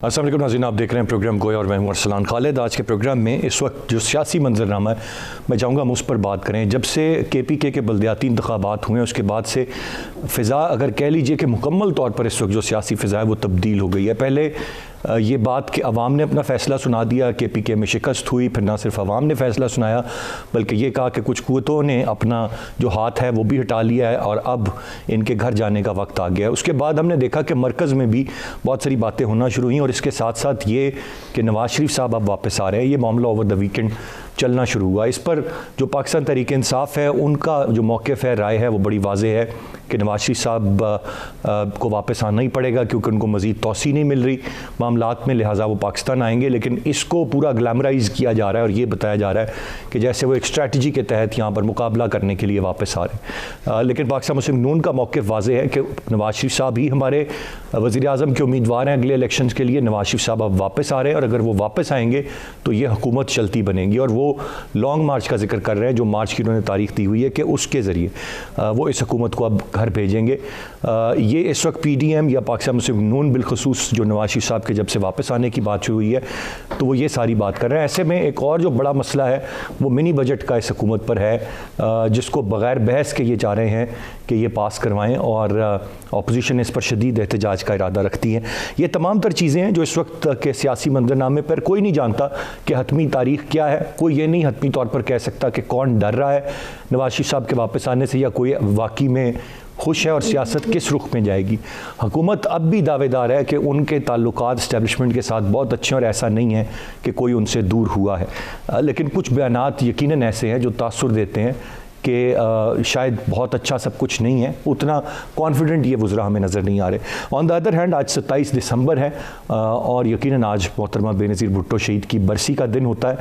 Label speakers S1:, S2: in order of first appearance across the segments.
S1: अस्सलाम वालेकुम नाज़रीन, आप देख रहे हैं प्रोग्राम गोया और मैं हूं अरसलान खालिद। आज के प्रोग्राम में इस वक्त जो सियासी मंजरनामा है मैं चाहूँगा हम उस पर बात करें। जब से KPK के बल्दियाती इंतखाबात हुए उसके बाद से फ़िज़ा अगर कह लीजिए कि मुकम्मल तौर पर इस वक्त जो सियासी फ़िज़ा है वो तब्दील हो गई है। पहले ये बात कि अवाम ने अपना फ़ैसला सुना दिया, KPK में शिकस्त हुई, फिर ना सिर्फ अवाम ने फ़ैसला सुनाया बल्कि ये कहा कि कुछ क़ुव्वतों ने अपना जो हाथ है वो भी हटा लिया है और अब इनके घर जाने का वक्त आ गया है। उसके बाद हमने देखा कि मरकज़ में भी बहुत सारी बातें होना शुरू हुई और इसके साथ साथ ये कि नवाज़ शरीफ साहब अब वापस आ रहे हैं, ये मामला ओवर द वीकेंड चलना शुरू हुआ। इस पर जो पाकिस्तान तहरीक इंसाफ है उनका जो मौक़िफ़ है, राय है, वो बड़ी वाज़ेह है कि नवाज़ शरीफ साहब को वापस आना ही पड़ेगा क्योंकि उनको मज़ीद तौसी नहीं मिल रही मामलात में, लिहाजा वो पाकिस्तान आएंगे। लेकिन इसको पूरा ग्लैमराइज़ किया जा रहा है और ये बताया जा रहा है कि जैसे वो एक स्ट्रैटेजी के तहत यहाँ पर मुकाबला करने के लिए वापस आ रहे हैं। लेकिन पाकिस्तान मुस्लिम नून का मौक़िफ़ वाज़ेह है कि नवाज़ शरीफ साहब ही हमारे वज़ीर आज़म के उम्मीदवार हैं अगले इलेक्शन के लिए। नवाज़ शरीफ साहब अब वापस आ रहे हैं और अगर वो वापस आएंगे तो ये हुकूमत चलती बनेगी और वो लॉन्ग मार्च का जिक्र कर रहे हैं, जो मार्च की उन्होंने तारीख दी हुई है कि उसके ज़रिए वो इस हुकूमत को अब घर भेजेंगे। ये इस वक्त PDM या पाकिस्तान मुस्लिम नून बिलखसूस जो नवाज़ शरीफ साहब के जब से वापस आने की बात शुरू हुई है तो वो ये सारी बात कर रहे हैं। ऐसे में एक और जो बड़ा मसला है वो मिनी बजट का इस हुकूमत पर है, जिसको बग़ैर बहस के ये चाह रहे हैं कि ये पास करवाएं और अपोजिशन इस पर शदीद एहतजाज का इरादा रखती है। ये तमाम तर चीज़ें हैं जो इस वक्त के सियासी मंजरनामे पर कोई नहीं जानता कि हतमी तारीख क्या है। कोई ये नहीं हतमी तौर पर कह सकता कि कौन डर रहा है नवाज़ शरीफ साहब के वापस आने से या कोई वाकई में खुश है और सियासत किस रुख में जाएगी। हुकूमत अब भी दावेदार है कि उनके ताल्लुकात इस्टेब्लिशमेंट के साथ बहुत अच्छे और ऐसा नहीं है कि कोई उनसे दूर हुआ है। लेकिन कुछ बयानात यकीनन ऐसे हैं जो तासुर देते हैं कि शायद बहुत अच्छा सब कुछ नहीं है, उतना कॉन्फिडेंट ये वज़रा हमें नज़र नहीं आ रहे। ऑन द अदर हैंड आज 27 दिसंबर है और यकीनन आज मोहतरमा बेनज़ीर भुट्टो शहीद की बरसी का दिन होता है।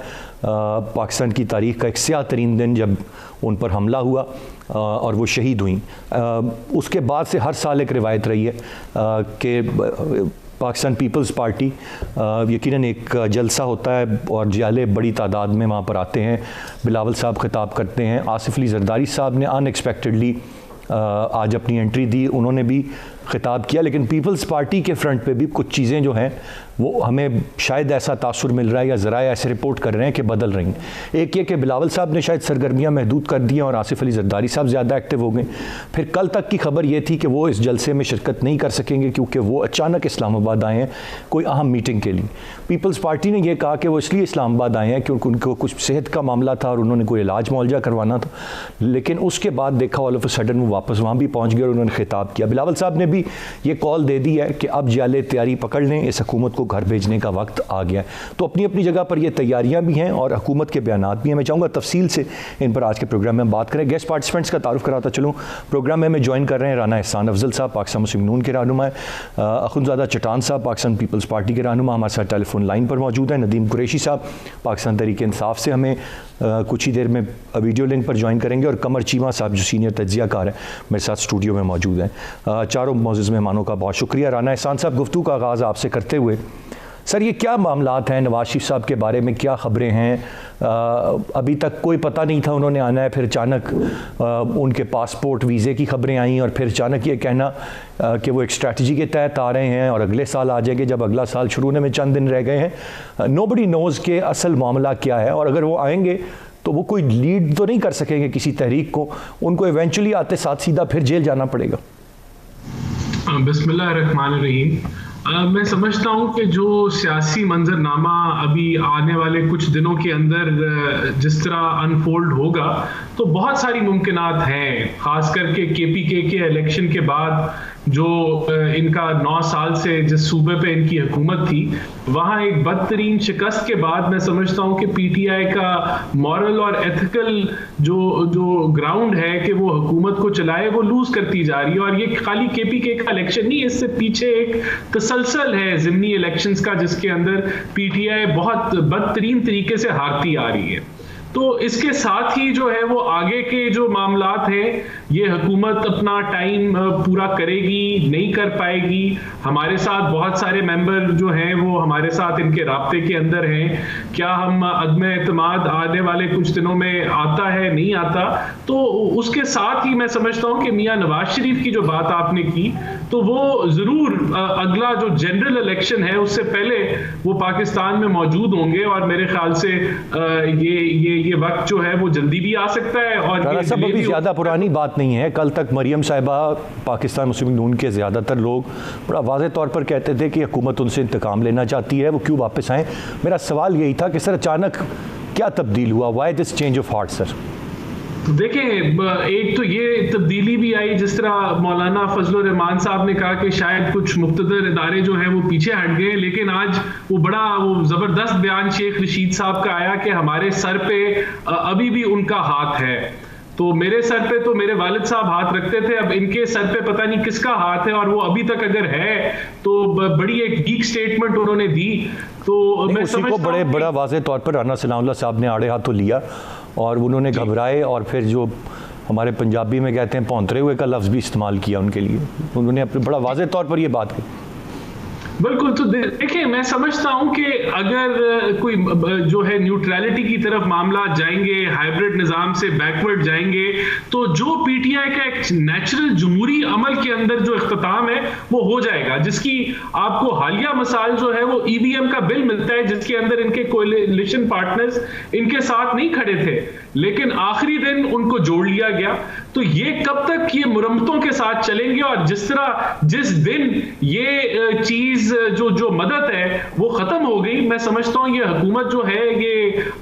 S1: पाकिस्तान की तारीख़ का एक स्याह तरीन दिन जब उन पर हमला हुआ और वो शहीद हुई। उसके बाद से हर साल एक रिवायत रही है कि पाकिस्तान पीपल्स पार्टी यकीनन एक जलसा होता है और जियाले बड़ी तादाद में वहाँ पर आते हैं। बिलावल साहब खिताब करते हैं, आसिफ अली जरदारी साहब ने अनएक्सपेक्टेडली आज अपनी एंट्री दी, उन्होंने भी खिताब किया। लेकिन पीपल्स पार्टी के फ्रंट पे भी कुछ चीज़ें जो हैं वो हमें शायद ऐसा तासुर मिल रहा है या ज़राए ऐसे रिपोर्ट कर रहे हैं कि बदल रही हैं। एक ये कि बिलावल साहब ने शायद सरगर्मियाँ महदूद कर दी हैं और आसिफ अली जरदारी साहब ज़्यादा एक्टिव हो गए। फिर कल तक की खबर ये थी कि वो इस जलसे में शिरकत नहीं कर सकेंगे क्योंकि वो अचानक इस्लामाबाद आए हैं कोई अहम मीटिंग के लिए। पीपल्स पार्टी ने यह कहा कि वो इसलिए इस्लामाबाद आए हैं क्योंकि उनको कुछ सेहत का मामला था और उन्होंने कोई इलाज मुआवजा करवाना था। लेकिन उसके बाद देखा ऑल ऑफ अ सडन वो वापस वहाँ भी पहुँच गए और उन्होंने खिताब किया। बिलावल साहब ने भी ये कॉल दे दी है कि अब जियाले तैयारी पकड़ लें, इस हुकूमत को घर भेजने का वक्त आ गया है। तो अपनी अपनी जगह पर ये तैयारियां भी हैं और हुकूमत के बयानात भी हैं। मैं चाहूँगा तफसील से इन पर आज के प्रोग्राम में बात करें। गेस्ट पार्टिसिपेंट्स का तारुफ कराता चलूँ। प्रोग्राम में हमें ज्वाइन कर रहे हैं राना एहसान अफजल साहब, पाकिस्तान मुस्लिम नून के रहनुमा, अखुंज़ादा चटान साहब, पाकिस्तान पीपल्स पार्टी के रहनुमा हमारे साथ टेलीफोन लाइन पर मौजूद हैं। नदीम कुरैशी साहब पाकिस्तान तहरीक इंसाफ से हमें कुछ ही देर में वीडियो लिंक पर ज्वाइन करेंगे और कमर चीमा साहब जो सीनियर तज्ज़ियाकार हैं मेरे साथ स्टूडियो में मौजूद हैं। चारों मौजूद मेहमानों का बहुत शुक्रिया। राना एहसान साहब, गुफ्तगू का आगाज़ आपसे करते हुए सर, ये क्या मामलात हैं नवाज़ शरीफ साहब के बारे में, क्या ख़बरें हैं? अभी तक कोई पता नहीं था उन्होंने आना है, फिर अचानक उनके पासपोर्ट वीज़े की ख़बरें आई और फिर अचानक ये कहना कि वो एक स्ट्रैटेजी के तहत आ रहे हैं और अगले साल आ जाएंगे जब अगला साल शुरू होने में चंद दिन रह गए हैं। नोबडी नोज़ के असल मामला क्या है और अगर वो आएंगे तो वो कोई लीड तो नहीं कर सकेंगे किसी तहरीक को, उनको इवेंचुअली आते साथ सीधा फिर जेल जाना पड़ेगा।
S2: बिस्मिल्लाहिर्रहमानिर्रहीम। मैं समझता हूँ कि जो सियासी मंजरनामा अभी आने वाले कुछ दिनों के अंदर जिस तरह अनफोल्ड होगा तो बहुत सारी मुमकिनात हैं, ख़ास करके KPK के इलेक्शन के बाद जो इनका 9 साल से जिस सूबे पे इनकी हुकूमत थी वहाँ एक बदतरीन शिकस्त के बाद मैं समझता हूँ कि PTI का मॉरल और एथिकल जो ग्राउंड है कि वो हुकूमत को चलाए वो लूज करती जा रही है। और ये खाली KPK का इलेक्शन नहीं, इससे पीछे एक तसलसल है ज़िमनी इलेक्शंस का जिसके अंदर PTI बहुत बदतरीन तरीके से हारती आ रही है। तो इसके साथ ही जो है वो आगे के जो मामलात हैं ये हुकूमत अपना टाइम पूरा करेगी, नहीं कर पाएगी। हमारे साथ बहुत सारे मेंबर जो हैं वो हमारे साथ इनके राब्ते के अंदर हैं। क्या हम अदम एतमाद आने वाले कुछ दिनों में आता है, नहीं आता? तो उसके साथ ही मैं समझता हूं कि मियां नवाज शरीफ की जो बात आपने की, तो वो जरूर अगला जो जनरल इलेक्शन है उससे पहले वो पाकिस्तान में मौजूद होंगे, और मेरे ख्याल से ये वक्त जो है वो जल्दी भी आ सकता है। और
S1: सब अभी ज़्यादा पुरानी बात नहीं है। कल तक मरियम साहिबा, पाकिस्तान मुस्लिम लीग नून के ज़्यादातर लोग बड़ा वाज़ेह तौर पर कहते थे कि हुकूमत उनसे इंतकाम लेना चाहती है, वो क्यों वापस आएँ। मेरा सवाल यही था कि सर अचानक क्या तब्दील हुआ, why this change of heart sir?
S2: देखें, एक तो ये तब्दीली भी आई, जिस तरह मौलाना फजलुर रहमान साहब ने कहा कि शायद कुछ मुख्तदर इदारे जो हैं वो पीछे हट गए, लेकिन आज वो ज़बरदस्त बयान शेख रशीद साहब का आया कि हमारे सर पे अभी भी उनका हाथ है। तो मेरे सर पे तो मेरे वालिद साहब हाथ रखते थे, अब इनके सर पे पता नहीं किसका हाथ है, और वो अभी तक अगर है तो बड़ी एक वीक स्टेटमेंट उन्होंने दी। तो मैं समझता हूं
S1: बड़ा वाज़ेह तौर पर राना सनाउल्लाह साहब ने आड़े हाथों लिया और उन्होंने घबराए, और फिर जो हमारे पंजाबी में कहते हैं भौंतरे हुए का लफ्ज़ भी इस्तेमाल किया उनके लिए। उन्होंने अपने बड़ा वाज़ेह तौर पर ये बात की।
S2: बिल्कुल। तो देखिए, मैं समझता हूं कि अगर कोई जो है न्यूट्रलिटी की तरफ मामला जाएंगे, हाइब्रिड निज़ाम से बैकवर्ड जाएंगे, तो जो पीटीआई का एक नेचुरल जमहूरी अमल के अंदर जो इख्तिताम है वो हो जाएगा, जिसकी आपको हालिया मिसाल जो है वो ईवीएम का बिल मिलता है, जिसके अंदर इनके कोलिशन पार्टनर्स इनके साथ नहीं खड़े थे, लेकिन आखिरी दिन उनको जोड़ लिया गया। तो ये कब तक ये मुरम्मतों के साथ चलेंगे, और जिस दिन ये चीज जो मदद है वो खत्म हो गई, मैं समझता हूं ये हुकूमत जो है ये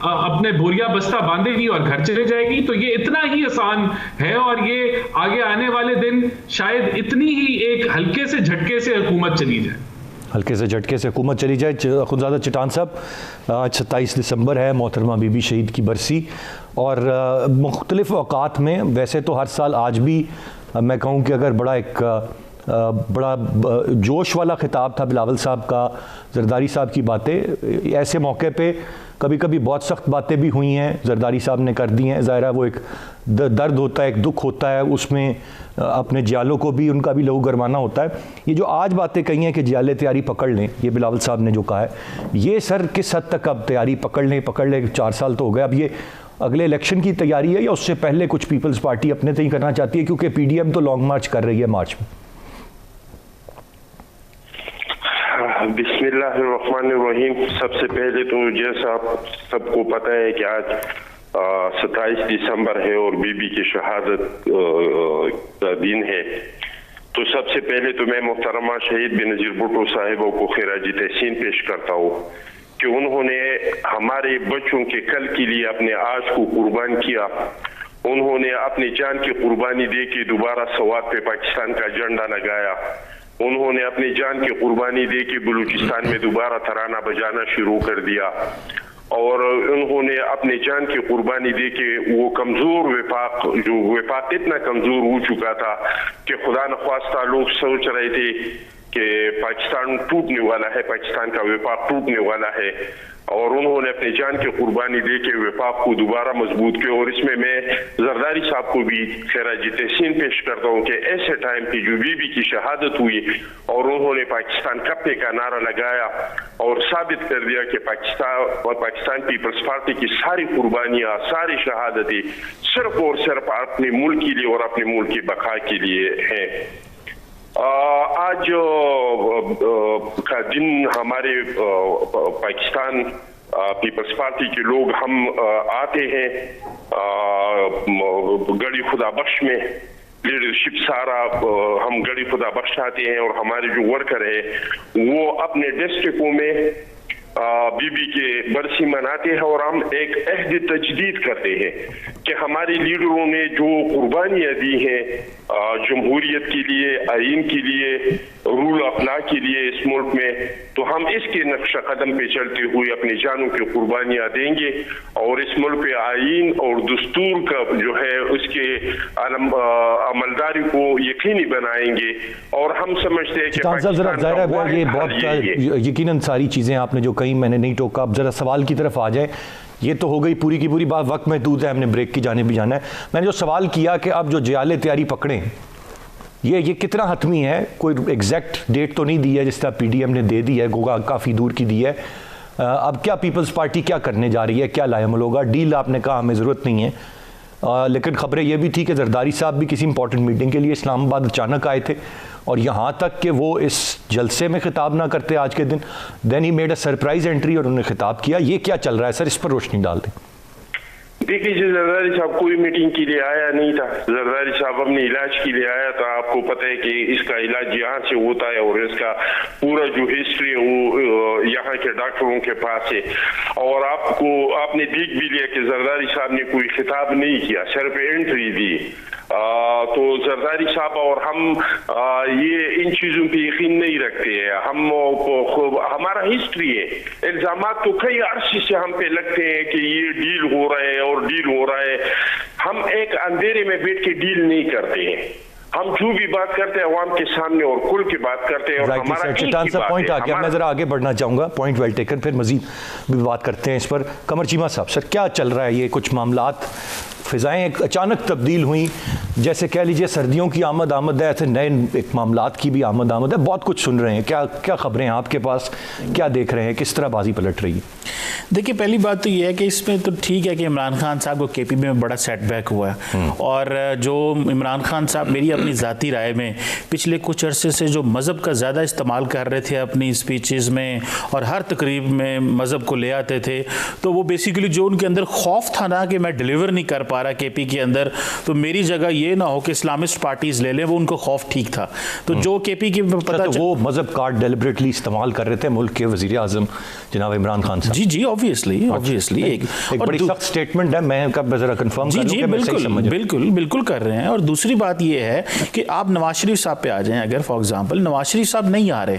S2: अपने बोरिया बस्ता बांधेगी और घर चले जाएगी। तो ये इतना ही आसान है, और ये आगे आने वाले दिन शायद इतनी ही एक हल्के से झटके से हुकूमत चली जाए।
S1: हल्के से झटके से हुकूमत चली जाए। खुदजादा चटान साहब, आज 27 दिसंबर है, मोहतरमा बीबी शहीद की बरसी, और मुख्तलिफ औकात में, वैसे तो हर साल आज भी मैं कहूँ कि अगर बड़ा जोश वाला खिताब था बिलावल साहब का, जरदारी साहब की बातें, ऐसे मौके पे कभी कभी बहुत सख्त बातें भी हुई हैं, जरदारी साहब ने कर दी हैं। ज़ाहिर है वो एक दर्द होता है, एक दुख होता है, उसमें अपने जियालों को भी, उनका भी लहू गरमाना होता है। ये जो आज बातें कही हैं कि जियाले तैयारी पकड़ लें, ये बिलावल साहब ने जो कहा है, ये सर किस हद तक अब तैयारी पकड़ लें 4 साल तो हो गए, अब ये अगले इलेक्शन की तैयारी है या उससे पहले कुछ पीपल्स पार्टी अपने तय करना चाहती है, क्योंकि पीडीएम तो लॉन्ग मार्च कर रही है मार्च में?
S3: बिस्मिल्लाहिर्रहमानिर्रहीम। सबसे पहले तो जैसा सबको पता है कि आज 27 दिसंबर है और बीबी की शहादत का दिन है, तो सबसे पहले तो मैं मोहतरमा शहीद बेनज़ीर भुट्टो साहिबों को खिराजी तहसीन पेश करता हूँ कि उन्होंने हमारे बच्चों के कल के लिए अपने आज को कुर्बान किया। उन्होंने अपनी जान की कुर्बानी दे के दोबारा सवात पे पाकिस्तान का झंडा लगाया। उन्होंने अपनी जान की कुर्बानी दे के बलूचिस्तान में दोबारा तराना बजाना शुरू कर दिया, और उन्होंने अपनी जान की कुर्बानी दे के वो कमजोर विफाक इतना कमजोर हो चुका था कि खुदा न ख्वास्ता लोग सोच रहे थे कि पाकिस्तान टूटने वाला है, पाकिस्तान का विफाक टूटने वाला है, और उन्होंने अपनी जान की कुर्बानी दे के विफाक को दोबारा मजबूत किया। और इसमें मैं जरदारी साहब को भी खैराजी तहसीन पेश करता हूँ कि ऐसे टाइम पे जो बीबी की शहादत हुई और उन्होंने पाकिस्तान कप्पे का नारा लगाया और साबित कर दिया कि पाकिस्तान पीपल्स पार्टी की सारी कुर्बानियां, सारी शहादतें सिर्फ और सिर्फ अपने मुल्क के लिए और अपने मुल्क की बका के लिए हैं। आज का दिन हमारे पाकिस्तान पीपल्स पार्टी के लोग हम आते हैं गड़ी खुदा बख्श में, लीडरशिप सारा हम गड़ी खुदा बख्श आते हैं, और हमारे जो वर्कर है वो अपने डिस्ट्रिक्टों में बीबी के बरसी मनाते हैं, और हम एक अहद तजदीद करते हैं कि हमारे लीडरों ने जो कुर्बानियां दी हैं जमहूरियत के लिए, आइन के लिए, रूल ऑफ लॉ के लिए इस मुल्क में, तो हम इसके नक्शा कदम पे चलते हुए अपनी जानों की कुर्बानियां देंगे और इस मुल्क पे आइन और दस्तूर का जो है उसके अमलदारी को यकीनी बनाएंगे। और हम समझते हैं कि
S1: ये बहुत यकीनन सारी चीज़ें आपने जो कहीं मैंने नहीं टोका। अब ज़रा सवाल की तरफ आ जाए। ये तो हो गई पूरी की पूरी बात, वक्त महदूद है, हमने ब्रेक की जाने भी जाना है। मैंने जो सवाल किया कि अब जो जयाले तैयारी पकड़ें, ये कितना हतमी है? कोई एग्जैक्ट डेट तो नहीं दी है जिस तरह पीडीएम ने दे दी है, गोगा काफ़ी दूर की दी है। अब क्या पीपल्स पार्टी क्या करने जा रही है, क्या लाएमल होगा? डील आपने कहा हमें ज़रूरत नहीं है, लेकिन खबरें ये भी थी कि जरदारी साहब भी किसी इंपॉर्टेंट मीटिंग के लिए इस्लामाबाद अचानक आए थे, और यहाँ तक कि वो इस जलसे में खिताब ना करते आज के दिन, then he made a surprise entry और उन्होंने खिताब किया। ये क्या चल रहा है सर, इस पर रोशनी डाल दें।
S3: देखिए जी, जरदारी साहब कोई मीटिंग के लिए आया नहीं था। जरदारी साहब अपने इलाज के लिए आया था। आपको पता है कि इसका इलाज यहाँ से होता है और इसका पूरा जो हिस्ट्री है वो यहाँ के डॉक्टरों के पास है। और आपने देख भी लिया कि जरदारी साहब ने कोई खिताब नहीं किया, सिर्फ एंट्री दी। तो जरदारी साहब और हम ये इन चीजों पे यकीन नहीं रखते हैं। हमारा हिस्ट्री है, इल्जामात तो कई अरसे से हम पे लगते हैं कि ये डील हो रहा है और डील हो रहा है। हम एक अंधेरे में बैठ के डील नहीं करते हैं। हम जो भी बात करते हैं अवाम के सामने और खुल के बात करते हैं। और हमारा
S1: पॉइंट आ गया, मैं जरा आगे बढ़ना चाहूंगा। पॉइंट वेल टेकन, फिर मजीद भी बात करते हैं इस पर। कमर चीमा साहब, सर क्या चल रहा है? ये कुछ मामलात, फिजाएं एक अचानक तब्दील हुई, जैसे कह लीजिए सर्दियों की आमद है, ऐसे नए एक मामलात की भी आमद है। बहुत कुछ सुन रहे हैं, क्या खबरें हैं आपके पास, क्या देख रहे हैं, किस तरह बाजी पलट रही है?
S4: देखिए, पहली बात तो ये है कि इसमें तो ठीक है कि इमरान खान साहब को केपीपी में बड़ा सेटबैक हुआ है, और जो इमरान खान साहब मेरी अपनी ज़ाती राय में पिछले कुछ अरसे से जो मज़हब का ज़्यादा इस्तेमाल कर रहे थे अपनी स्पीचेज़ में और हर तकरीब में मज़हब को ले आते थे, तो वो बेसिकली जो उनके अंदर खौफ था ना कि मैं डिलीवर नहीं कर पा रहा केपी के अंदर, तो मेरी जगह ये ना हो कि इस्लामिस्ट पार्टीज ले लें, वो उनको खौफ ठीक था। तो जो केपी की पता
S1: तो वो मज़हब कार्ड डेलिबरेटली इस्तेमाल कर रहे थे मुल्क के वज़ीर आज़म जनाब इमरान खान साहब।
S4: जी ऑब्वियसली एक
S1: बड़ी सख्त स्टेटमेंट है। मैं कब जरा कंफर्म कर लूं कि मैं सही समझ।
S4: बिल्कुल कर रहे हैं। और दूसरी बात ये है कि आप नवाज शरीफ साहब पे आ जाएं, अगर फॉर एग्जांपल नवाज शरीफ साहब नहीं आ रहे,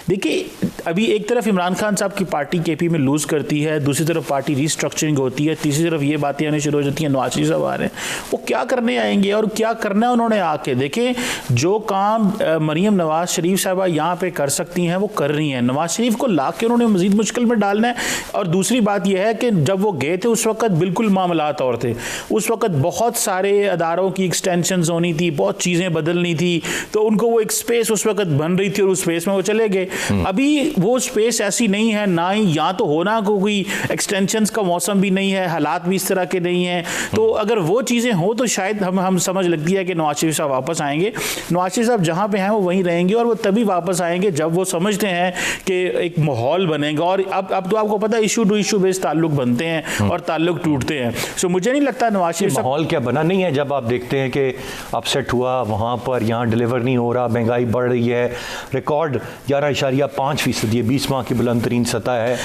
S4: देखिए अभी एक तरफ इमरान खान साहब की पार्टी केपी में लूज करती है, दूसरी तरफ पार्टी रिस्ट्रक्चरिंग होती है, तीसरी तरफ ये बातें आने शुरू हो जाती हैं नवाज शरीफ साहब आ रहे हैं, वो क्या करने आएंगे और क्या करना है उन्होंने आके। देखें, जो काम मरीम नवाज शरीफ साहबा यहाँ पे कर सकती हैं वो कर रही हैं, नवाज शरीफ को ला के उन्होंने मजीद मुश्किल में डालना है। और दूसरी बात यह है कि जब वो गए थे उस वक्त बिल्कुल मामलात और थे, उस वक्त बहुत सारे अदारों की एक्सटेंशंस होनी थी, बहुत चीज़ें बदलनी थी, तो उनको वो एक स्पेस उस वक्त बन रही थी और उस स्पेस में वो चले गए। अभी वो स्पेस ऐसी नहीं है, ना ही यहाँ तो होना कोई एक्सटेंशंस का मौसम भी नहीं है, हालात भी इस तरह के नहीं हैं। तो अगर वो चीज़ें हो तो शायद हम समझ लगती है कि नवाज शरीफ साहब वापस आएंगे। नवाज शरीफ साहब जहाँ पे हैं वो वहीं रहेंगे, और वो तभी वापस आएंगे जब वो समझते हैं कि एक माहौल बनेगा। और अब तो आपको पता है इशू टू इशू बेस्ड ताल्लुक बनते हैं और ताल्लुक टूटते हैं। सो मुझे नहीं लगता नवाज शरीफ साहब
S1: माहौल क्या बना नहीं है। जब आप देखते हैं कि अपसेट हुआ वहाँ पर, यहाँ डिलीवर नहीं हो रहा, महंगाई बढ़ रही है, रिकॉर्ड 11.5%, ये 20 माह की बुलंद तरीन सतह है।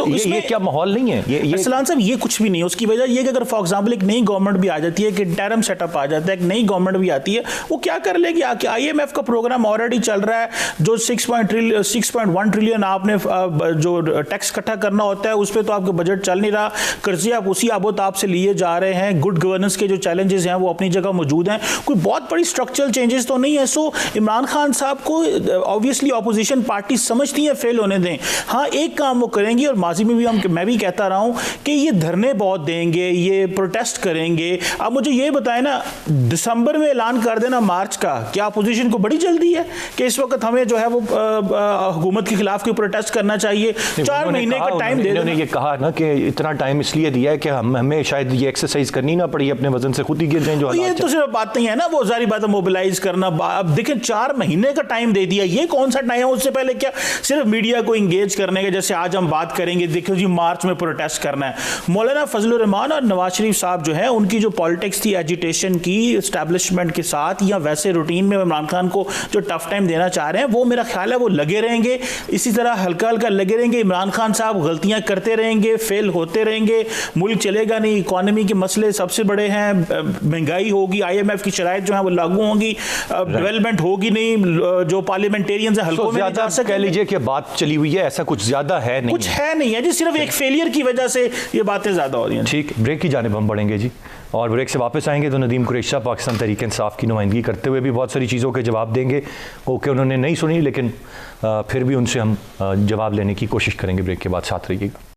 S1: ये क्या माहौल नहीं है? ये
S4: सलान साहब, ये कुछ भी नहीं है। उसकी वजह ये कि अगर फॉर एग्जाम्पल एक नई गवर्नमेंट भी आ जाती है, कि इंटरिम सेटअप आ जाता है, एक नई गवर्नमेंट भी आती है, वो क्या कर लेगी आके? IMF का प्रोग्राम ऑलरेडी चल रहा है, जो 6.1 ट्रिलियन आपने जो टैक्स इकट्ठा करना होता है उस पर तो आपका बजट चल नहीं रहा, कर्जे आप उसी आबोताब से लिए जा रहे हैं, गुड गवर्नेंस के जो चैलेंजेस हैं वो अपनी जगह मौजूद हैं, कोई बहुत बड़ी स्ट्रक्चरल चेंजेस तो नहीं है। सो इमरान खान साहब को ऑब्वियसली ऑपोजिशन पार्टी समझती है फेल होने दें। हाँ, एक काम वो करेंगी, और माजी में भी मैं भी कहता रहा हूँ कि ये धरने बहुत देंगे, ये प्रोटेस्ट करेंगे। अब मुझे ये बताएं ना, दिसंबर में ऐलान कर देना मार्च का, क्या अपोजिशन को बड़ी जल्दी है कि इस वक्त हमें जो है वो हुकूमत के खिलाफ कोई प्रोटेस्ट करना चाहिए? 4 महीने का टाइम दे।
S1: उन्होंने ये कहा ना कि इतना टाइम इसलिए दिया है कि हमें शायद ये एक्सरसाइज करनी ना पड़ी, अपने वजन से खुद ही गिर जाएं। जो
S4: ये तो सिर्फ बात नहीं है ना, वो सारी बात मोबिलाइज करना। अब देखें, 4 महीने का टाइम दे दिया, ये कौन सा टाइम है? उससे पहले क्या सिर्फ मीडिया को इंगेज करने के, जैसे आज हम बात करेंगे, देखो जी मार्च में प्रोटेस्ट करना है। मौलाना फजलुर रहमान और नवाज शरीफ साहब जो है, उनकी जो पॉलिटिक्स थी एजिटेशन की एस्टैब्लिशमेंट के साथ, या वैसे रूटीन में इमरान खान को जो टफ टाइम देना चाह रहे हैं, वो मेरा ख्याल है वो लगे रहेंगे, इसी तरह हल्का हल्का लगे रहेंगे। इमरान खान साहब गलतियां करते रहेंगे, फेल होते रहेंगे, मुल्क चलेगा नहीं, इकोनॉमी के मसले सबसे बड़े हैं, महंगाई होगी, IMF की शराइत जो है वो लागू होंगी, डेवलपमेंट होगी नहीं, जो पार्लियामेंटेरियंस है हल्कों में नहीं जा सकते।
S1: कह लीजिए कि बात चली हुई है, ऐसा कुछ ज्यादा है नहीं,
S4: कुछ है नहीं है जी, सिर्फ एक फेलियर की वजह से ये बातें ज्यादा हो रही हैं।
S1: ठीक, ब्रेक की जानिब हम बढ़ेंगे जी। और ब्रेक से वापस आएंगे तो नदीम कुरैशी साहब पाकिस्तान तहरीक इंसाफ की नुमाइंदगी करते हुए भी बहुत सारी चीज़ों के जवाब देंगे ओके उन्होंने नहीं सुनी, लेकिन फिर भी उनसे हम जवाब लेने की कोशिश करेंगे। ब्रेक के बाद साथ रहिएगा।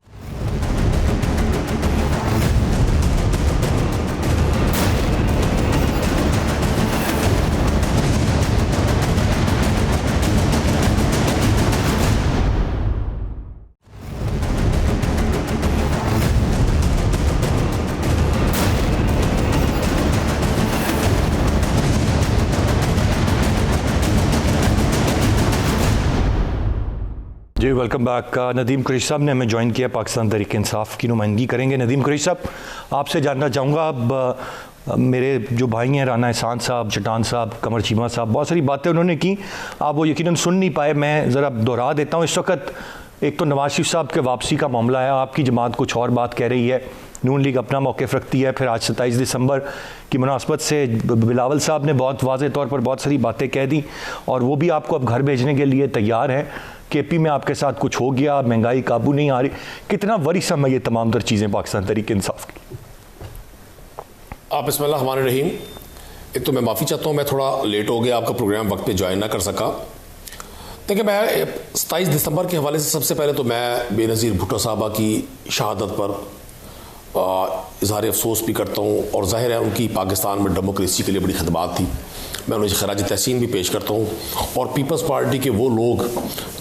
S1: जी वेलकम बैक। नदीम कुरैशी साहब ने हमें ज्वाइन किया, पाकिस्तान तहरीक इंसाफ की नुमाइंदगी करेंगे। नदीम कुरैशी साहब, आपसे जानना चाहूँगा, अब मेरे जो भाई हैं राना एहसान साहब, चटान साहब, कमर चीमा साहब, बहुत सारी बातें उन्होंने की, आप वो यकीनन सुन नहीं पाए, मैं ज़रा दोहरा देता हूँ। इस वक्त एक तो नवाज शरीफ साहब के वापसी का मामला है, आपकी जमात कुछ और बात कह रही है, नून लीग अपना मौक़िफ़ रखती है, फिर आज 27 दिसंबर की मुनासबत से बिलावल साहब ने बहुत वाज़ेह तौर पर बहुत सारी बातें कह दी और वो भी आपको अब घर भेजने के लिए तैयार हैं। केपी में आपके साथ कुछ हो गया, महंगाई काबू नहीं आ रही, कितना वरीसम है ये तमाम तर चीज़ें पाकिस्तान तहरीक इंसाफ की?
S5: आप बिस्मिल्लाह रहमान रहीम। एक तो मैं माफ़ी चाहता हूँ, मैं थोड़ा लेट हो गया, आपका प्रोग्राम वक्त पे ज्वाइन ना कर सका। देखिए, मैं 27 दिसंबर के हवाले से सबसे पहले तो मैं बेनज़ीर भुट्टो साहबा की शहादत पर इजहार अफसोस भी करता हूँ और ज़ाहिर है उनकी पाकिस्तान में डेमोक्रेसी के लिए बड़ी खदमात थी, मैं उन्हें खराज तहसीन भी पेश करता हूँ। और पीपल्स पार्टी के वो लोग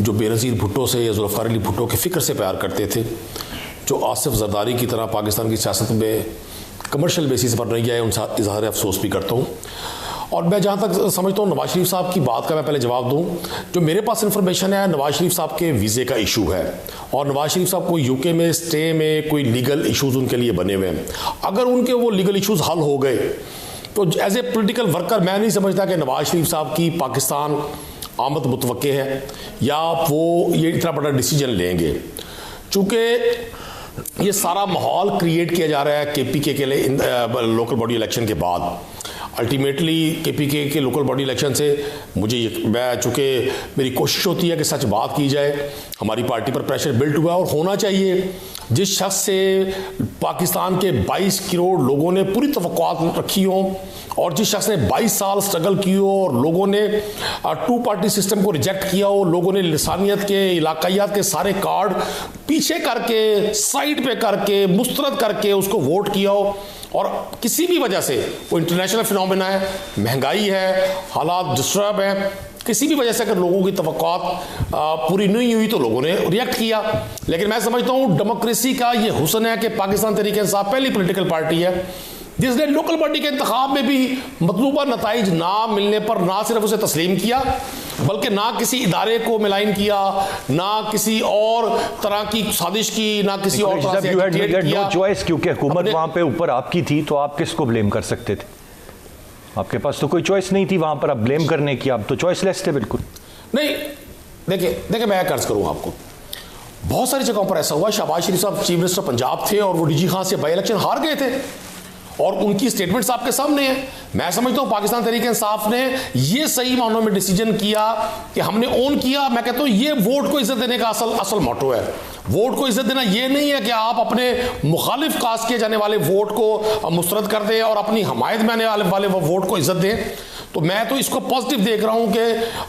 S5: जो बेनज़ीर भुट्टो से या जुल्फ़िकार अली भुट्टो के फ़िक्र से प्यार करते थे, जो आसिफ जरदारी की तरह पाकिस्तान की सियासत में कमर्शियल बेसिस पर नहीं आए, उनसे इजहार अफसोस भी करता हूँ। और मैं जहाँ तक समझता हूँ नवाज शरीफ साहब की बात का मैं पहले जवाब दूँ। जो मेरे पास इन्फॉर्मेशन है, नवाज शरीफ साहब के वीज़े का इशू है और नवाज शरीफ साहब को यूके में स्टे में कोई लीगल इशूज़ उनके लिए बने हुए हैं। अगर उनके वो लीगल इशूज़ हल हो गए तो एज ए पोलिटिकल वर्कर मैं नहीं समझता कि नवाज शरीफ साहब की पाकिस्तान आमद मुतवक्के है या वो ये इतना बड़ा डिसीजन लेंगे। चूँकि ये सारा माहौल क्रिएट किया जा रहा है KPK के लिए लोकल बॉडी इलेक्शन के बाद। अल्टीमेटली KPK के लोकल बॉडी इलेक्शन से मैं चूँकि मेरी कोशिश होती है कि सच बात की जाए, हमारी पार्टी पर प्रेशर बिल्ड हुआ और होना चाहिए। जिस शख्स से पाकिस्तान के 22 करोड़ लोगों ने पूरी तवक्कुआत रखी हो और जिस शख्स ने 22 साल स्ट्रगल की हो और लोगों ने 2 पार्टी सिस्टम को रिजेक्ट किया हो, लोगों ने लिसानियत के इलाकायात के सारे कार्ड पीछे करके, साइड पे करके, मुस्तरद करके उसको वोट किया हो और किसी भी वजह से वो इंटरनेशनल फिनोमेना है, महंगाई है, हालात डिस्टर्ब है, किसी भी वजह से अगर लोगों की तवक्कुआत पूरी नहीं हुई तो लोगों ने रिएक्ट किया। लेकिन मैं समझता हूँ डेमोक्रेसी का ये हुस्न है कि पाकिस्तान तहरीक इंसाफ पहली पॉलिटिकल पार्टी है जिसने लोकल बॉडी के इंतखाब में भी मतलूबा नताइज ना मिलने पर ना सिर्फ उसे तस्लीम किया बल्कि ना किसी इदारे को मिलाइन किया, ना किसी और तरह की साजिश की, ना किसी और तरह से एजिटेट किया।
S1: चॉइस क्योंकि हुकूमत वहाँ पे ऊपर आपकी थी तो आप किसको ब्लेम कर सकते थे? आपके पास तो कोई चॉइस नहीं थी वहाँ पर आप ब्लेम करने की, आप तो चॉइसलेस थे बिल्कुल।
S5: नहीं, देखिए मैं कर्ज करूँ आपको, बहुत सारी जगहों पर ऐसा हुआ। शहबाज शरीफ साहब चीफ मिनिस्टर पंजाब थे और वो डीजी खान से बाई इलेक्शन हार गए थे और उनकी स्टेटमेंट्स आपके सामने हैं। मैं समझता हूँ पाकिस्तान तहरीक इंसाफ ने ये सही मानों में डिसीजन किया कि हमने ओन किया। मैं कहता हूँ ये वोट को इज्जत देने का असल मोटो है। वोट को इज्जत देना ये नहीं है कि आप अपने मुखालिफ कास्ट किए जाने वाले वोट को मुस्तरद कर दें और अपनी हमायत में आने वाले वोट को इज्जत दें। तो मैं तो इसको पॉजिटिव देख रहा हूं कि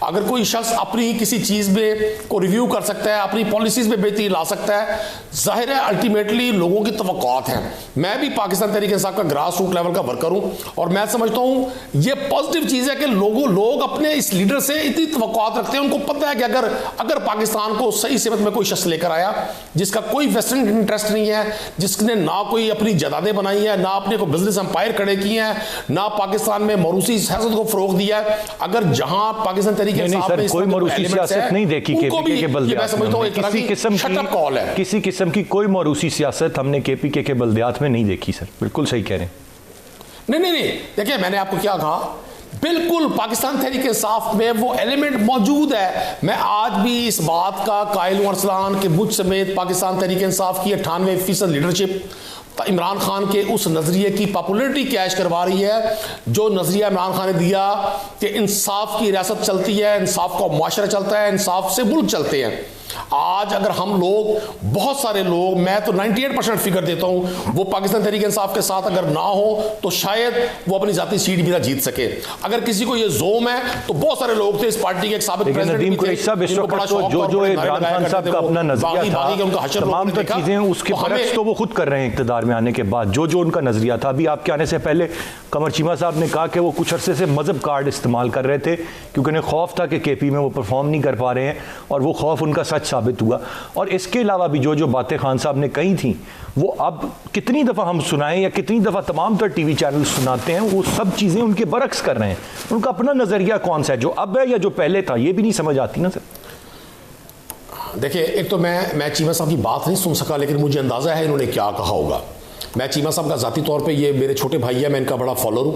S5: अगर कोई शख्स अपनी किसी चीज़ में को रिव्यू कर सकता है, अपनी पॉलिसीज़ में बेहतरी ला सकता है, जाहिर है अल्टीमेटली लोगों की तवक्कुआत हैं। मैं भी पाकिस्तान तहरीक इंसाफ का ग्रास रूट लेवल का वर्कर हूं और मैं समझता हूं ये पॉजिटिव चीज़ है कि लोग अपने इस लीडर से इतनी तवक्कुआत रखते हैं। उनको पता है कि अगर पाकिस्तान को सही सेमत में कोई शख्स लेकर आया जिसका कोई वेस्टर्न इंटरेस्ट नहीं है, जिसने ना कोई अपनी जायदादें बनाई है, ना अपने को बिजनेस एम्पायर खड़े किए हैं, ना पाकिस्तान में मरूसी सियासत को फरोग दिया है, अगर जहां पाकिस्तान तरीके से
S1: कोई मरूसी सियासत नहीं देखी KPK के बल्दियात में, किसी किस्म की कोई मरूसी सियासत हमने KPK के बल्दियात में नहीं देखी सर, बिल्कुल सही कह रहे हैं।
S5: नहीं, देखिए मैंने आपको क्या कहा, बिल्कुल पाकिस्तान तहरीक इंसाफ में वो एलिमेंट मौजूद है। मैं आज भी इस बात का कायल हूं अरसलान कि मुझ समेत पाकिस्तान तहरीक इंसाफ की 98% लीडरशिप तो इमरान खान के उस नज़रिए की पॉपुलरिटी कैश करवा रही है, जो नज़रिया इमरान खान ने दिया कि इंसाफ की रियासत चलती है, इंसाफ का मुआशरा चलता है, इंसाफ से मुल्क चलते हैं। आज अगर हम लोग, बहुत सारे लोग, मैं तो 98% फिगर देता हूं, वो पाकिस्तान तहरीक इंसाफ के साथ अगर ना हो तो शायद वो अपनी जाती सीट भी ना जीत सके। अगर किसी को ये जोम है तो बहुत सारे लोग थे इस पार्टी के एक साबित प्रेसिडेंट भी थे,
S1: जो इमरान खान साहब का अपना नजरिया था, तमाम तो चीजें उसके बरक्स तो वो खुद कर रहे हैं इक़्तिदार में आने के बाद। जो उनका नजरिया था, अभी आपके आने से पहले कमर चीमा साहब ने कहा कि वो कुछ अरसे से मजहब कार्ड इस्तेमाल कर रहे थे क्योंकि उन्हें खौफ था कि केपी में वो परफॉर्म नहीं कर पा रहे हैं, और वो खौफ उनका सच साबित हुआ। और इसके अलावा भी जो बातें खान साहब ने कही थी, वो अब कितनी दफ़ा हम सुनाएं या कितनी दफ़ा तमाम तर टीवी चैनल सुनाते हैं, वो सब चीज़ें उनके बरक्स कर रहे हैं। उनका अपना नज़रिया कौन सा है, जो अब है या जो पहले था, ये भी नहीं समझ आती ना सर।
S5: देखिए, एक तो मैं चीमा साहब की बात नहीं सुन सका, लेकिन मुझे अंदाज़ा है इन्होंने क्या कहा होगा। मैं चीमा साहब का ज़ाती तौर पे, ये मेरे छोटे भाई है, मैं इनका बड़ा फॉलोअर हूँ।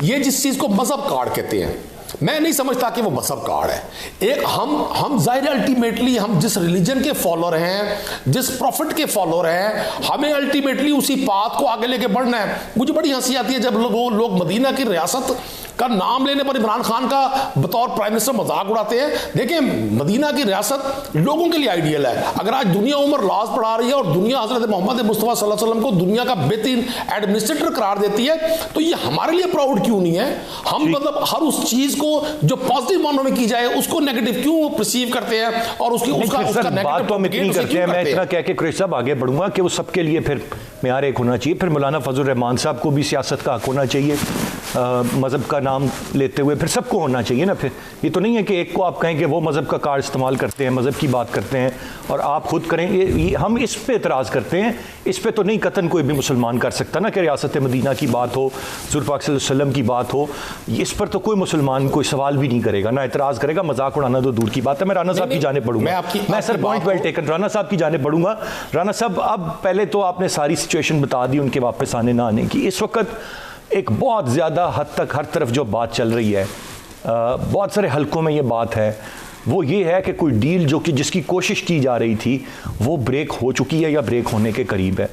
S5: ये जिस चीज़ को मजहब कार्ड कहते हैं, मैं नहीं समझता कि वो मजहब कार्ड है। एक हम जाहिर अल्टीमेटली हम जिस रिलीजन के फॉलोअर हैं, जिस प्रॉफिट के फॉलोअर हैं, हमें अल्टीमेटली उसी पाथ को आगे लेके बढ़ना है। मुझे बड़ी हंसी आती है जब लोग मदीना की रियासत का नाम लेने पर इमरान खान का बतौर प्राइम मिनिस्टर मजाक उड़ाते हैं। देखिए, मदीना की रियासत लोगों के लिए आइडियल है। अगर आज दुनिया उम्र लाज पढ़ा रही है और दुनिया हजरत मोहम्मद मुस्तफ़ा सल्लल्लाहु अलैहि वसल्लम को दुनिया का बेहतरीन एडमिनिस्ट्रेटर करार देती है, तो ये हमारे लिए प्राउड क्यों नहीं है? हम मतलब हर उस चीज को जो पॉजिटिव मानों में की जाए उसको नेगेटिव क्यों परसीव करते हैं और उसका
S1: बात तो हम इतनी करते हैं। मैं इतना कह के क्रिश साहब आगे बढ़ूंगा कि वो सबके लिए फिर मेयार एक होना चाहिए। फिर मौलाना फजल रहमान साहब को भी सियासत का हक होना चाहिए, मज़हब का नाम लेते हुए फिर सबको होना चाहिए ना। फिर ये तो नहीं है कि एक को आप कहें कि वो मज़हब का कार्ड इस्तेमाल करते हैं, मज़हब की बात करते हैं और आप खुद करें। ये हम इस पे एतराज़ करते हैं। इस पे तो नहीं कतन कोई भी मुसलमान कर सकता ना कि रियासत मदीना की बात हो, हुज़ूर पाक सल्लल्लाहु अलैहि वसल्लम की बात हो, इस पर तो कोई मुसलमान कोई सवाल भी नहीं करेगा, ना एतराज़ करेगा। मजाक उड़ाना तो दूर की बात है। मैं राना साहब की जाने पढ़ूंगा। मैं sir point well taken, Rana साहब की जाने पढ़ूंगा। राना साहब, अब पहले तो आपने सारी सिचुएशन बता दी उनके वापस आने ना आने की। इस वक्त एक बहुत ज़्यादा हद तक हर तरफ जो बात चल रही है, बहुत सारे हलकों में ये बात है, वो ये है कि कोई डील जो कि जिसकी कोशिश की जा रही थी वो ब्रेक हो चुकी है या ब्रेक होने के करीब है।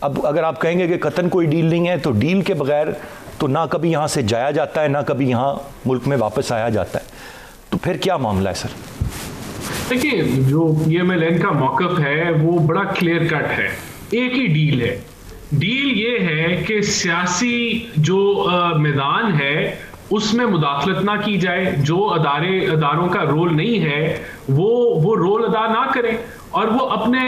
S1: अब अगर आप कहेंगे कि कतन कोई डील नहीं है, तो डील के बगैर तो ना कभी यहाँ से जाया जाता है, ना कभी यहाँ मुल्क में वापस आया जाता है। तो फिर क्या मामला है सर?
S2: देखिए, जो PMLN का मौक़िफ़ है वो बड़ा क्लियर कट है। एक ही डील है। डील ये है कि सियासी जो मैदान है उसमें मुदाखलत ना की जाए, जो अदारों का रोल नहीं है वो रोल अदा ना करें और वो अपने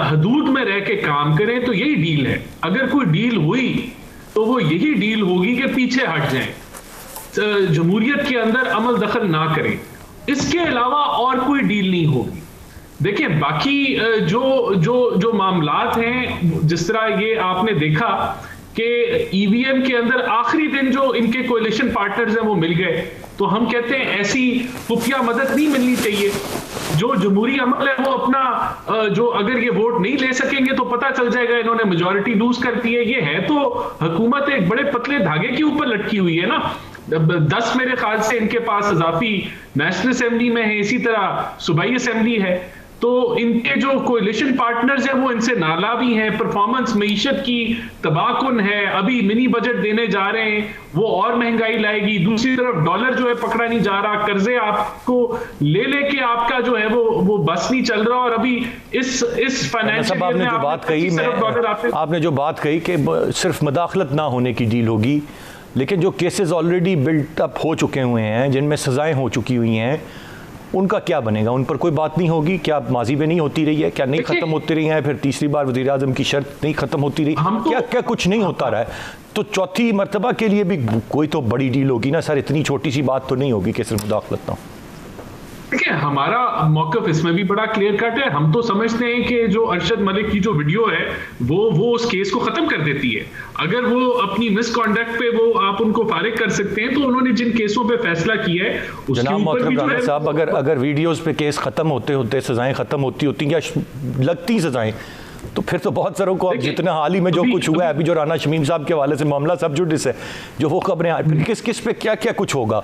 S2: हदूद में रह के काम करें। तो यही डील है। अगर कोई डील हुई तो वो यही डील होगी कि पीछे हट जाएं, जमहूरियत के अंदर अमल दखल ना करें। इसके अलावा और कोई डील नहीं होगी। देखिए, बाकी जो मामलात हैं, जिस तरह ये आपने देखा कि EVM के अंदर आखिरी दिन जो इनके कोalition पार्टनर्स हैं वो मिल गए, तो हम कहते हैं ऐसी खुफिया मदद नहीं मिलनी चाहिए। जो जमहूरी अमल है वो अपना जो अगर ये वोट नहीं ले सकेंगे तो पता चल जाएगा इन्होंने मेजॉरिटी लूज कर दी है। ये है तो हुकूमत एक बड़े पतले धागे के ऊपर लटकी हुई है ना। 10 मेरे ख्याल से इनके पास इजाफी नेशनल असेंबली में है, इसी तरह सूबाई असेंबली है। तो इनके जो कोalition पार्टनर्स हैं वो इनसे नाला भी हैं। परफॉर्मेंस मईशत की तबाहकुन है। अभी मिनी बजट देने जा रहे हैं, वो और महंगाई लाएगी। दूसरी तरफ डॉलर जो है पकड़ा नहीं जा रहा, कर्जे आपको ले लेके आपका जो है वो बस नहीं चल रहा। और अभी इस फाइनेंशियल
S1: आपने जो बात कही, आपने जो बात कही कि सिर्फ मदाखलत ना होने की डील होगी, लेकिन जो केसेस ऑलरेडी बिल्ट अप हो चुके हुए हैं, जिनमें सजाएं हो चुकी हुई हैं, उनका क्या बनेगा? उन पर कोई बात नहीं होगी? क्या माजी में नहीं होती रही है? क्या नहीं खत्म होती रही है? फिर तीसरी बार वज़ीर आज़म की शर्त नहीं खत्म होती रही? क्या कुछ नहीं होता रहा है? तो चौथी मरतबा के लिए भी कोई तो बड़ी डील होगी ना सर। इतनी छोटी सी बात तो नहीं होगी कि सिर्फ मुदाखलत ना हो।
S2: देखिए, हमारा मौक़िफ़ इसमें भी बड़ा क्लियर कट है। हम तो समझते हैं कि जो अरशद मलिक की जो वीडियो है वो उस केस को खत्म कर देती है। अगर वो अपनी मिसकॉन्डक्ट पे वो आप उनको फारिग कर सकते हैं, तो उन्होंने जिन केसों पे फैसला किया है उसके ऊपर भी जो है
S1: साहब, अगर वीडियोस पे केस खत्म होते सजाएं खत्म होती या लगती सजाएं, तो फिर तो बहुत सारों को अब जितना हाल ही में जो कुछ हुआ है, अभी जो राना शमीम साहब के हवाले से मामला सब जुडिस है, जो वो खबरें किस पे क्या कुछ होगा।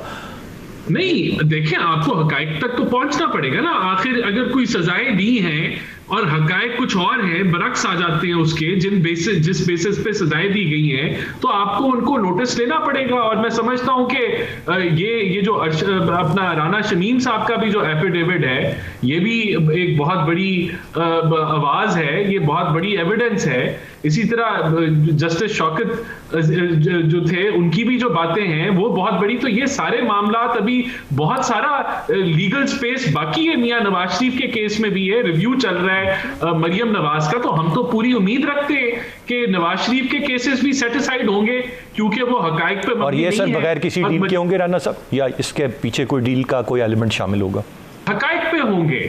S2: नहीं, देखिए, आपको हकाइक तक तो पहुंचना पड़ेगा ना। आखिर अगर कोई सजाएं दी हैं और हकायक कुछ और है, बरक्स आ जाते हैं उसके, जिस बेसिस पे सजाएं दी गई हैं, तो आपको उनको नोटिस लेना पड़ेगा। और मैं समझता हूं कि ये जो अपना राना शमीम साहब का भी जो एफिडेविट है, ये भी एक बहुत बड़ी आवाज है, ये बहुत बड़ी एविडेंस है। इसी तरह जस्टिस शौकत जो थे, उनकी भी जो बातें हैं वो बहुत बड़ी। तो ये सारे मामलात, अभी बहुत सारा लीगल स्पेस बाकी है। मियां नवाज शरीफ के केस में भी है, रिव्यू चल रहा है मरियम नवाज का। तो हम तो पूरी उम्मीद रखते हैं कि नवाज शरीफ के केसेस भी सेटिस्फाइड होंगे, क्योंकि वो हकायक पे
S1: और ये सर बगैर किसी डील के होंगे राना साहब, या इसके पीछे कोई डील का कोई एलिमेंट शामिल होगा?
S2: हकायक पे होंगे,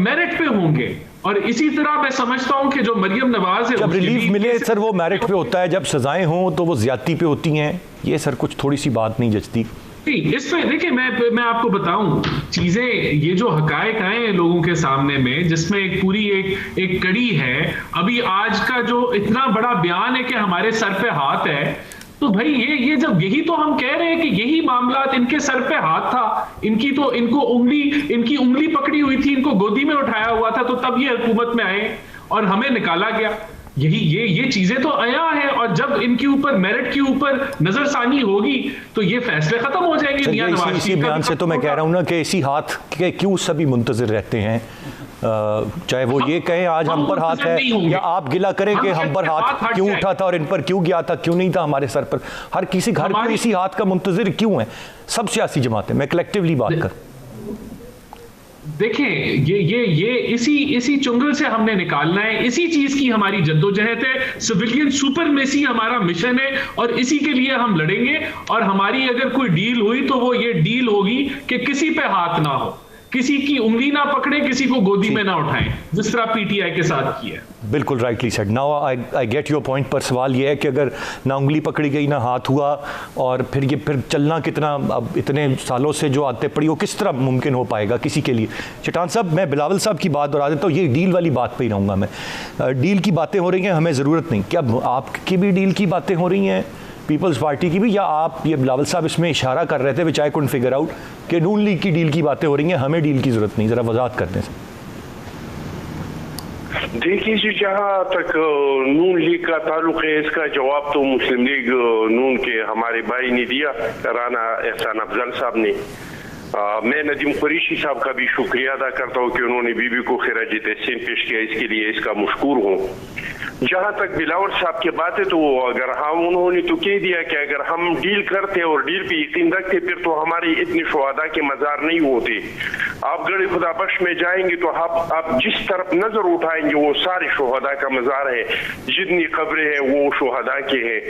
S2: मेरिट पे होंगे। और इसी तरह मैं समझता हूं कि जो मरियम नवाज है,
S1: जब रिलीफ मिले सर वो मेरिट पे होता है, जब सजाएं हों तो वो ज्यादती पे होती हैं। ये सर कुछ थोड़ी सी बात नहीं जचती
S2: इस पे। देखिए, मैं आपको बताऊं चीजें, ये जो हकायक आए हैं लोगों के सामने में, जिसमें एक पूरी एक कड़ी है। अभी आज का जो इतना बड़ा बयान है कि हमारे सर पे हाथ है, तो भाई ये जब यही तो हम कह रहे हैं कि यही मामलात, इनके सर पे हाथ था, इनकी उंगली पकड़ी हुई थी, इनको गोदी में उठाया हुआ था, तो तब ये हुकूमत में आए और हमें निकाला गया। ये चीजें तो आया है। और जब इनके ऊपर, मेरिट के ऊपर नजरसानी होगी, तो ये फैसले खत्म हो जाएंगे। मियां नवाज
S1: इसी बयान से तो मैं कह रहा हूं ना कि इसी हाथ के क्यों सभी मुंतजिर रहते हैं, चाहे वो ये कहें आज हम पर हाथ है, या आप गिला करें कि हम पर हाथ क्यों उठा था और इन पर क्यों गया था, क्यों नहीं था हमारे सर पर। हर किसी घर को इसी हाथ का मुंतजिर क्यों है? सब सियासी जमातें, मैं कलेक्टिवली बात कर।
S2: देखें, ये इसी चुंगल से हमने निकालना है। इसी चीज की हमारी जद्दोजहद है। सिविलियन सुपरमेसी हमारा मिशन है और इसी के लिए हम लड़ेंगे। और हमारी अगर कोई डील हुई तो वो ये डील होगी कि किसी पे हाथ ना हो, किसी की उंगली ना पकड़े, किसी को गोदी में ना उठाएं, जिस तरह पीटीआई के साथ किया।
S1: बिल्कुल rightly said. Now I get your point. पर सवाल ये है कि अगर ना उंगली पकड़ी गई ना हाथ हुआ, और फिर चलना कितना, अब इतने सालों से जो आदतें पड़ी, वो किस तरह मुमकिन हो पाएगा किसी के लिए? चट्टान साहब, मैं बिलावल साहब की बात दोहरा देता हूँ। ये डील वाली बात पे ही रहूँगा मैं। डील की बातें हो रही हैं, हमें ज़रूरत नहीं। क्या आपकी भी डील की बातें हो रही हैं, पीपल्स पार्टी की भी, या आप, ये बिलावल साहब इसमें इशारा कर रहे थे विच आई कुडंट फिगर आउट कि नून लीग की डील की बातें हो रही हैं, हमें डील की जरूरत नहीं? जरा वजाहत करते हैं।
S3: देखिए जी, जहाँ तक नून लीग का ताल्लुक है, इसका जवाब तो मुस्लिम लीग नून के हमारे भाई ने दिया, राना एहसान अफजल साहब ने। मैं नदीम कुरैशी साहब का भी शुक्रिया अदा करता हूँ कि उन्होंने बीबी को खिराज तहसीन पेश किया, इसके लिए इसका मशकूर हूँ। जहाँ तक बिलावल साहब की बात है, तो अगर हम, उन्होंने तो कह दिया कि अगर हम डील करते और डील पे यकीन रखते, फिर तो हमारे इतने शुहदा के मज़ार नहीं होते। आप गढ़ खुदा बख्श में जाएंगे तो आप जिस तरफ नजर उठाएंगे वो सारे शुहदा का मज़ार है, जितनी खबरें हैं वो शुहदा के हैं।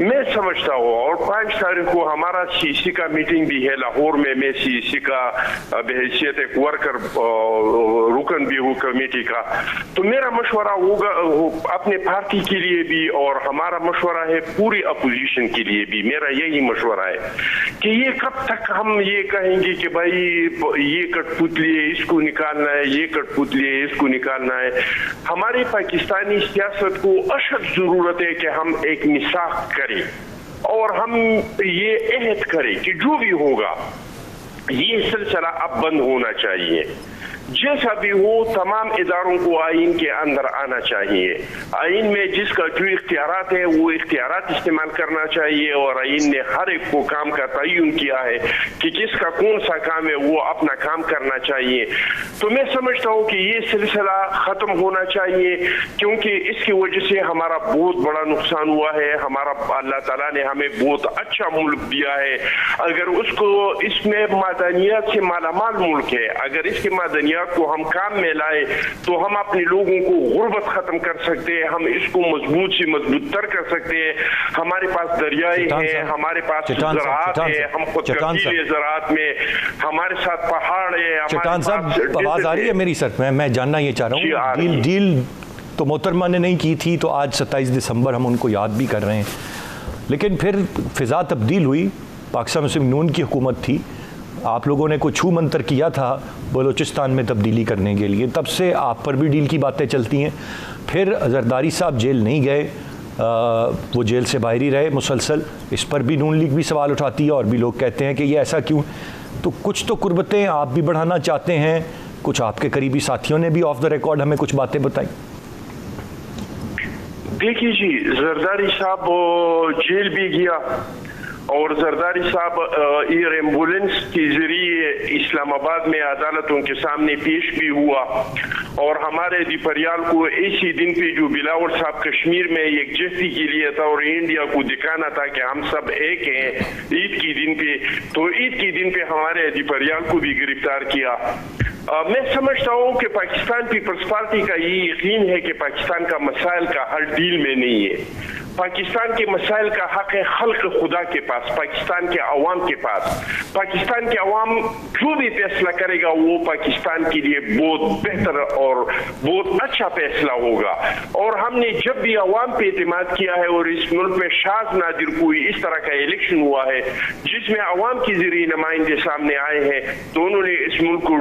S3: मैं समझता हूँ, और 5 तारीख को हमारा सीसी का मीटिंग भी है लाहौर में। मैं सीसी का बहैसियत एक वर्कर रुकन भी हूँ कमेटी का। तो मेरा मशवरा होगा अपने पार्टी के लिए भी, और हमारा मशवरा है पूरी अपोजिशन के लिए भी। मेरा यही मशवरा है कि ये कब तक हम ये कहेंगे कि भाई ये कठपुतली है, इसको निकालना है, ये कठपुतली है, इसको निकालना है। हमारी पाकिस्तानी सियासत को अशद जरूरत है कि हम एक मिसाक करें और हम ये अहद करें कि जो भी होगा ये सिलसिला अब बंद होना चाहिए। जैसा भी हो, तमाम इदारों को आइन के अंदर आना चाहिए। आइन में जिसका जो इख्तियारात है वो इख्तियारात इस्तेमाल करना चाहिए, और आइन ने हर एक को काम का तयन किया है कि किसका कौन सा काम है, वो अपना काम करना चाहिए। तो मैं समझता हूँ कि ये सिलसिला ख़त्म होना चाहिए, क्योंकि इसकी वजह से हमारा बहुत बड़ा नुकसान हुआ है। हमारा अल्लाह ताला ने हमें बहुत अच्छा मुल्क दिया है। अगर उसको, इसमें मादनियत से मालामाल मुल्क है, अगर इसके मादनियत को हम काम में लाए तो हम अपने लोगों को गुर्बत खत्म कर सकते हैं, हम इसको मजबूत से मजबूत तर कर सकते हैं। हमारे पास दरियाए हैं, हमारे पास ज़राअत है, हम खुद कबीले ज़राअत में, हमारे साथ पहाड़ है।
S1: चट्टान साहब, आवाज़ आ रही है मेरी सर? मैं जानना ये चाह रहा हूँ, डील तो मोहतरमा ने नहीं की थी, तो आज 27 दिसंबर हम उनको याद भी कर रहे हैं, लेकिन फिर फ़िज़ा तब्दील हुई, पाकिस्तान मुस्लिम नून की हुकूमत थी, आप लोगों ने कोई छू मंतर किया था बलूचिस्तान में तब्दीली करने के लिए, तब से आप पर भी डील की बातें चलती हैं। फिर जरदारी साहब जेल नहीं गए, वो जेल से बाहर ही रहे मुसलसल। इस पर भी नून लीग भी सवाल उठाती है और भी लोग कहते हैं कि ये ऐसा क्यों। तो कुछ तो कुर्बतें आप भी बढ़ाना चाहते हैं, कुछ आपके करीबी साथियों ने भी ऑफ द रिकॉर्ड हमें कुछ बातें बताई?
S3: देखिए जी, जरदारी साहब जेल भी गया और जरदारी साहब एयर एम्बुलेंस के जरिए इस्लामाबाद में अदालतों के सामने पेश भी हुआ और हमारे दिपरियाल को इसी दिन पे जो बिलावल साहब कश्मीर में एक जस्ती के लिए था और इंडिया को दिखाना था कि हम सब एक हैं ईद के दिन पे, तो ईद के दिन पे हमारे दिपरियाल को भी गिरफ्तार किया। मैं समझता हूँ कि पाकिस्तान पीपल्स पार्टी का ये यकीन है कि पाकिस्तान का मसाइल का हल डील में नहीं है। पाकिस्तान के मसाइल का हक है खल्क खुदा के पास, पाकिस्तान के अवाम के पास। पाकिस्तान के अवाम जो भी फैसला करेगा वो पाकिस्तान के लिए बहुत बेहतर और बहुत अच्छा फैसला होगा। और हमने जब भी अवाम पे एतमाद किया है और इस मुल्क में शाज नादिर कोई इस तरह का इलेक्शन हुआ है जिसमें अवाम के जरिए नुमाइंदे सामने आए हैं तो उन्होंने इस मुल्क को